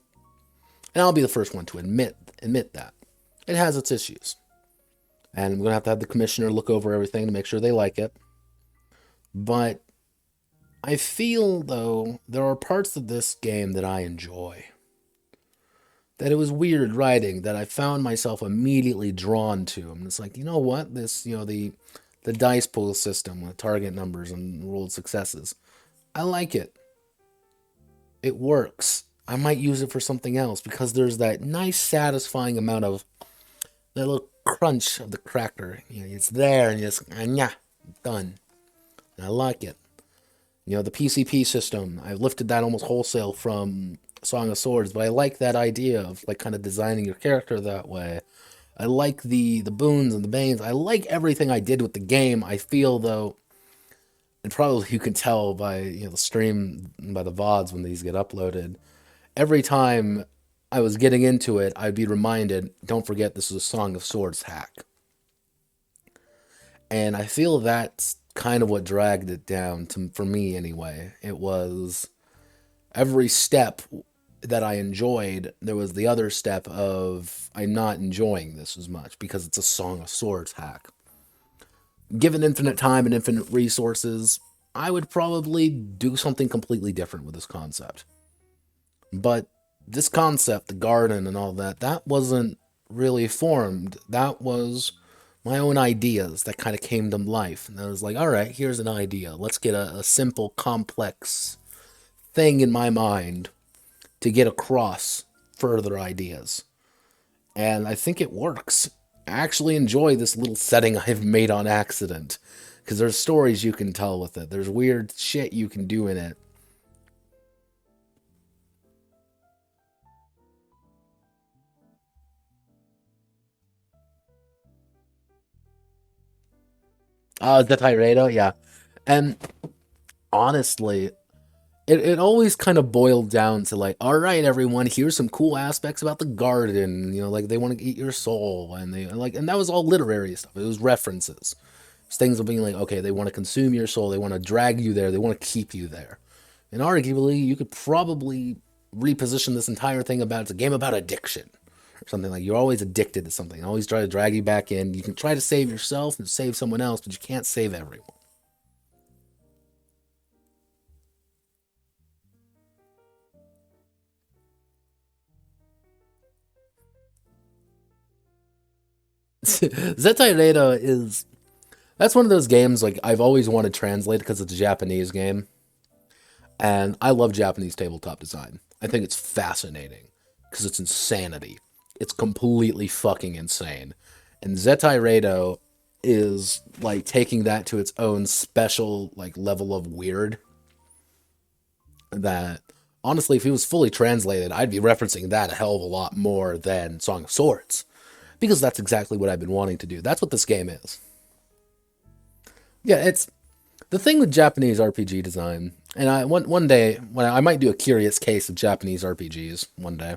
Speaker 1: And I'll be the first one to admit that. It has its issues. And I'm going to have the commissioner look over everything to make sure they like it. But I feel, though, there are parts of this game that I enjoy. That it was weird writing, that I found myself immediately drawn to. And it's like, you know what? This, you know, the dice pool system with target numbers and rolled successes. I like it. It works. I might use it for something else because there's that nice, satisfying amount of that little crunch of the cracker. You know, it's there and it's done. And I like it. You know, the PCP system, I've lifted that almost wholesale from Song of Swords, but I like that idea of like kind of designing your character that way. I like the boons and the banes. I like everything I did with the game. I feel, though, and probably you can tell by, you know, the stream, by the VODs when these get uploaded, every time I was getting into it, I'd be reminded, don't forget this is a Song of Swords hack. And I feel that's kind of what dragged it down, for me anyway. It was every step that I enjoyed, there was the other step of I'm not enjoying this as much because it's a Song of Swords hack. Given infinite time and infinite resources, I would probably do something completely different with this concept. But this concept, the garden and all that, that wasn't really formed. That was my own ideas that kind of came to life. And I was like, all right, here's an idea. Let's get a simple, complex thing in my mind to get across further ideas. And I think it works. I actually enjoy this little setting I've made on accident. Because there's stories you can tell with it. There's weird shit you can do in it. The Tyredo, yeah. And honestly, it always kind of boiled down to like, all right, everyone, here's some cool aspects about the garden. You know, like they want to eat your soul, and they like, and that was all literary stuff. It was references. It's things of being like, okay, they want to consume your soul, they want to drag you there, they want to keep you there. And arguably, you could probably reposition this entire thing about it's a game about addiction. Or something like you're always addicted to something. Always try to drag you back in. You can try to save yourself and save someone else, but you can't save everyone. Zetaireta is that's one of those games like I've always wanted translated because it's a Japanese game, and I love Japanese tabletop design. I think it's fascinating because it's insanity. It's completely fucking insane, and Zetaireta is like taking that to its own special like level of weird that honestly if it was fully translated I'd be referencing that a hell of a lot more than Song of Swords because that's exactly what I've been wanting to do. That's what this game is. Yeah, it's the thing with Japanese RPG design, and one day when I might do a curious case of Japanese RPGs one day.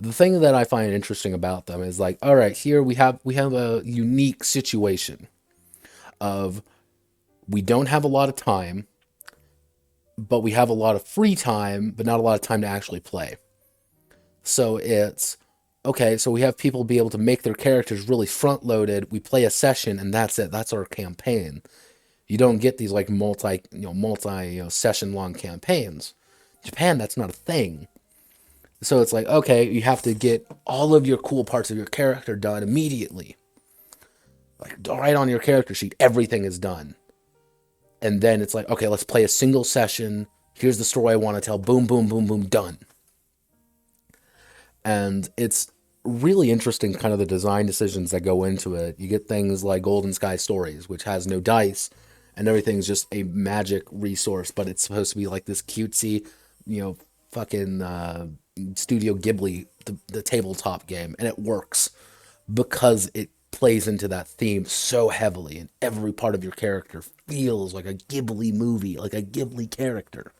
Speaker 1: The thing that I find interesting about them is like, all right, here we have a unique situation of we don't have a lot of time, but we have a lot of free time, but not a lot of time to actually play. So it's okay, so we have people be able to make their characters really front loaded. We play a session and that's it. That's our campaign. You don't get these like multi session long campaigns. In Japan, that's not a thing. So it's like, okay, you have to get all of your cool parts of your character done immediately. Like right on your character sheet, everything is done. And then it's like, okay, let's play a single session. Here's the story I want to tell. Boom, boom, boom, boom, done. And it's really interesting kind of the design decisions that go into it. You get things like Golden Sky Stories, which has no dice and everything's just a magic resource, but it's supposed to be like this cutesy, fucking Studio Ghibli, the tabletop game, and it works because it plays into that theme so heavily, and every part of your character feels like a Ghibli movie, like a Ghibli character.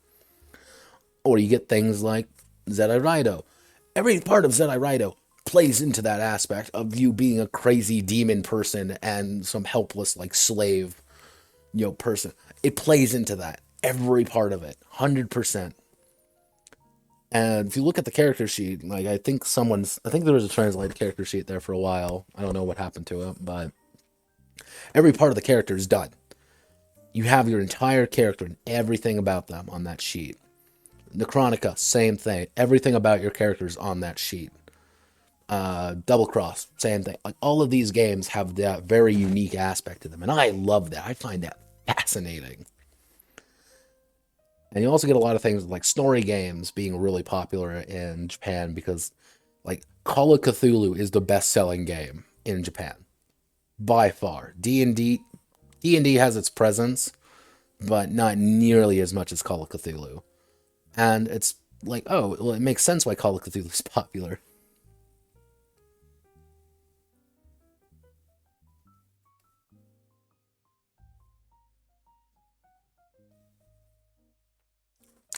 Speaker 1: Or you get things like Zedai Raido. Every part of Zedai Raido plays into that aspect of you being a crazy demon person and some helpless like slave, person. It plays into that. Every part of it. 100%. And if you look at the character sheet, like I think there was a translated character sheet there for a while. I don't know what happened to it, but every part of the character is done. You have your entire character and everything about them on that sheet. Necronica, same thing. Everything about your characters on that sheet. Double Cross, same thing. Like all of these games have that very unique aspect to them, and I love that. I find that fascinating. And you also get a lot of things like story games being really popular in Japan because, like, Call of Cthulhu is the best-selling game in Japan by far. D&D has its presence, but not nearly as much as Call of Cthulhu. And it's like, oh, well, it makes sense why Call of Cthulhu is popular.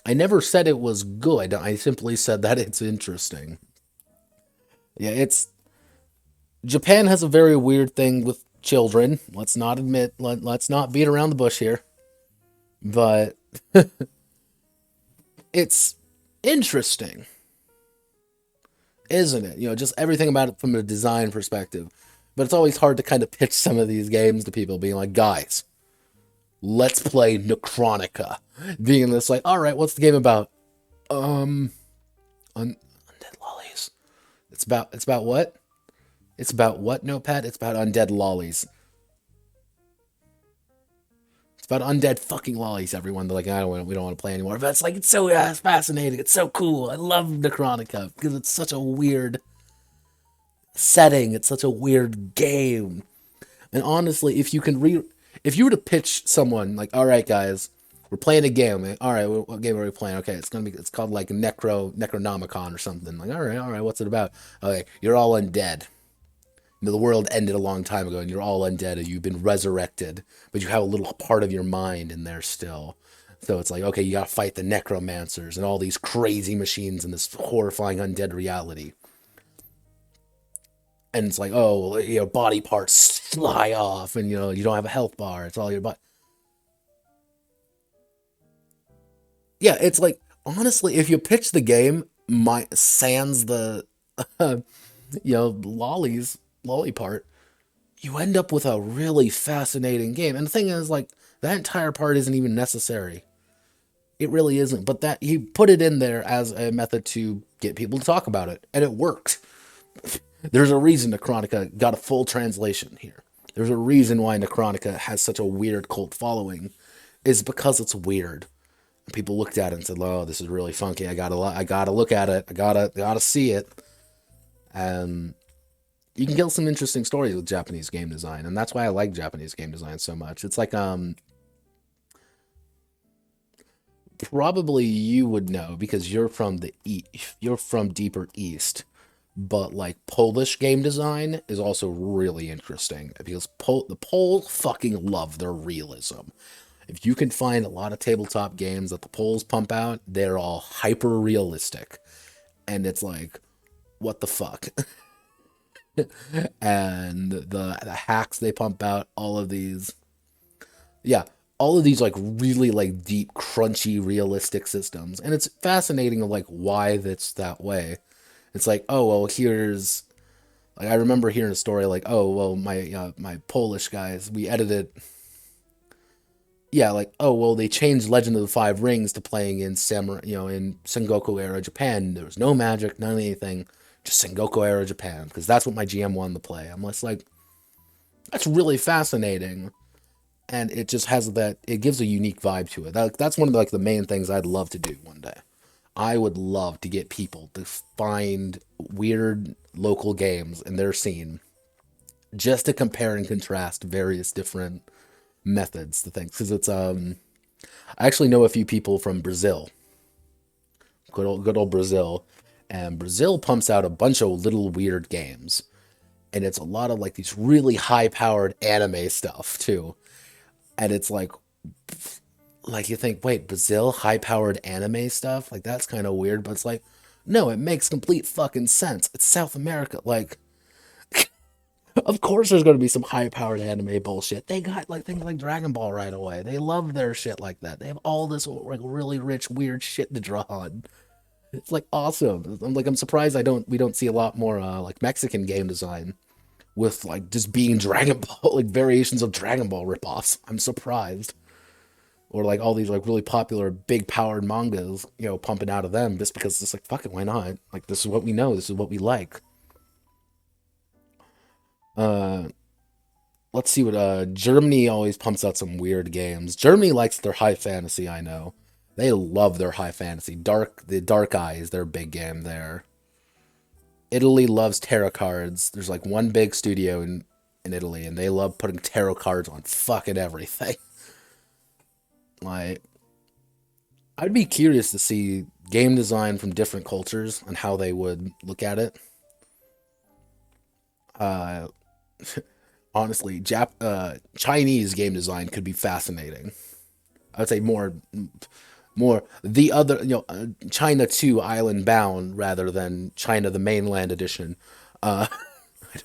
Speaker 1: I never said it was good. I simply said that it's interesting. Yeah, it's Japan has a very weird thing with children. Let's not beat around the bush here. But it's interesting. isn't it? Just everything about it from a design perspective. But it's always hard to kind of pitch some of these games to people, being like, guys, let's play Necronica. Being this like, all right, what's the game about? Undead lollies. It's about what? It's about what, Notepad? It's about undead lollies. It's about undead fucking lollies, everyone. They're like, we don't want to play anymore. But it's like, it's so it's fascinating. It's so cool. I love Necronica because it's such a weird setting. It's such a weird game. And honestly, if you were to pitch someone like, all right, guys, we're playing a game. Like, all right, what game are we playing? Okay, it's called like Necronomicon or something. Like, all right, what's it about? Okay, you're all undead. The world ended a long time ago, and you're all undead, and you've been resurrected, but you have a little part of your mind in there still. So it's like, okay, you gotta fight the necromancers and all these crazy machines in this horrifying undead reality. And it's like, oh, body parts fly off, and you don't have a health bar. It's all your body. Yeah, it's like, honestly, if you pitch the game, my sans the lolly part, you end up with a really fascinating game. And the thing is, like, that entire part isn't even necessary. It really isn't. But that he put it in there as a method to get people to talk about it, and it worked. There's a reason Necronica got a full translation here. There's a reason why Necronica has such a weird cult following, is because it's weird. And people looked at it and said, "Oh, this is really funky. I gotta look at it. I gotta see it." And you can get some interesting stories with Japanese game design, and that's why I like Japanese game design so much. It's like probably you would know because you're from deeper east, but like Polish game design is also really interesting because the Poles fucking love their realism. If you can find a lot of tabletop games that the Poles pump out, they're all hyper realistic, and it's like, what the fuck? And the hacks they pump out, yeah, all of these like really like deep, crunchy, realistic systems, and it's fascinating of like why that's that way. It's like, oh well, here's like I remember hearing a story like, oh well, my Polish guys, we edited, yeah, like, oh well, they changed Legend of the Five Rings to playing in samurai, in Sengoku era Japan. There was no magic, none of anything, just Sengoku era Japan, because that's what my GM wanted to play. I'm just like, that's really fascinating, and it just has that. It gives a unique vibe to it. That's one of the main things I'd love to do one day. I would love to get people to find weird local games in their scene just to compare and contrast various different methods to things. Because I actually know a few people from Brazil, good old Brazil, and Brazil pumps out a bunch of little weird games, and it's a lot of like these really high powered anime stuff too, and it's like you think, wait, Brazil high powered anime stuff? Like that's kind of weird, but it's like, no, it makes complete fucking sense. It's South America. Like, of course there's going to be some high powered anime bullshit. They got like things like Dragon Ball right away. They love their shit like that. They have all this like really rich, weird shit to draw on. It's like awesome. I'm surprised we don't see a lot more like Mexican game design with like just being Dragon Ball, like variations of Dragon Ball ripoffs. I'm surprised. Or like all these like really popular big powered mangas, pumping out of them just because it's like, fuck it, why not? Like this is what we know, this is what we like. Uh let's see what Germany always pumps out some weird games. Germany likes their high fantasy, I know. They love their high fantasy. The Dark Eye is their big game there. Italy loves tarot cards. There's like one big studio in Italy, and they love putting tarot cards on fucking everything. Like, I'd be curious to see game design from different cultures and how they would look at it. Uh, honestly, Chinese game design could be fascinating. I would say more the other, China 2 Island Bound rather than China the Mainland Edition. I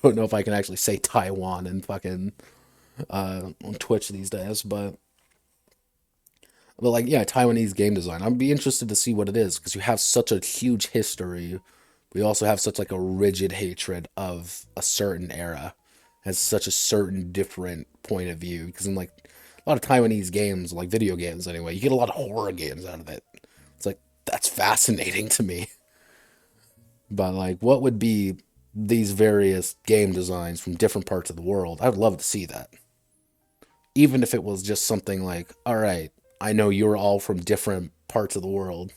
Speaker 1: don't know if I can actually say Taiwan and fucking on Twitch these days, but like, yeah, Taiwanese game design. I'd be interested to see what it is because you have such a huge history We also have such like a rigid hatred of a certain era, has such a certain different point of view. Because in like a lot of Taiwanese games, like video games anyway, you get a lot of horror games out of it. It's like that's fascinating to me. But like, what would be these various game designs from different parts of the world? I would love to see that. Even if it was just something like, all right, I know you're all from different parts of the world.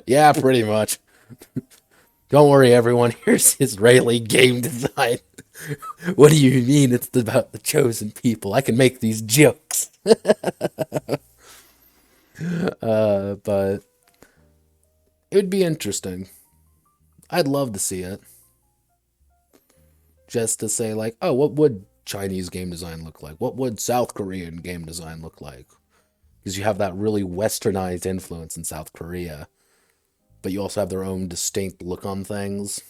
Speaker 1: Yeah, pretty much. Don't worry, everyone. Here's Israeli game design. What do you mean it's about the chosen people? I can make these jokes. But it would be interesting. I'd love to see it. Just to say, like, oh, what would Chinese game design look like? What would South Korean game design look like? Because you have that really westernized influence in South Korea, but you also have their own distinct look on things.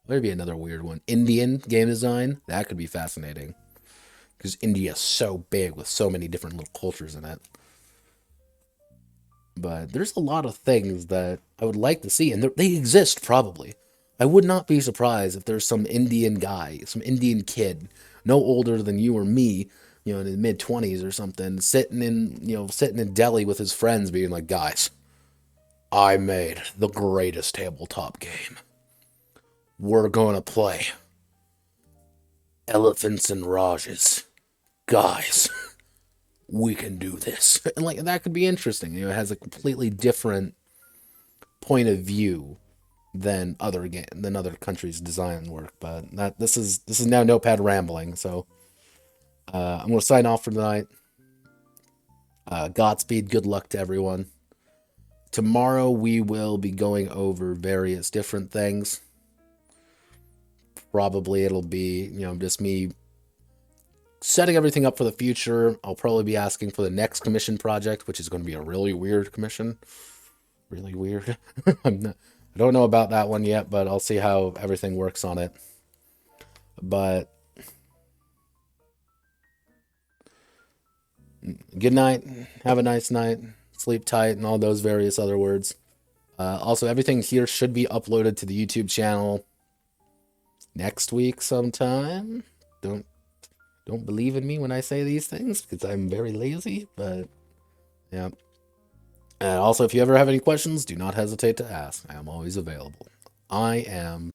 Speaker 1: Maybe another weird one. Indian game design. That could be fascinating. Because India is so big with so many different little cultures in it. But there's a lot of things that I would like to see, and they exist probably. I would not be surprised if there's some Indian guy, some Indian kid, no older than you or me, in his mid 20s or something, sitting in Delhi with his friends, being like, guys, I made the greatest tabletop game. We're gonna play Elephants and Rajas. Guys, we can do this. And like that could be interesting. It has a completely different point of view than other countries' design work. But this is now Notepad rambling. So I'm gonna sign off for tonight. Godspeed. Good luck to everyone. Tomorrow we will be going over various different things. Probably it'll be just me setting everything up for the future. I'll probably be asking for the next commission project, which is going to be a really weird commission. Really weird. I don't know about that one yet, but I'll see how everything works on it. But good night. Have a nice night. Sleep tight and all those various other words. Also, everything here should be uploaded to the YouTube channel next week sometime. Don't believe in me when I say these things because I'm very lazy, but yeah. And also, if you ever have any questions, do not hesitate to ask. I am always available. I am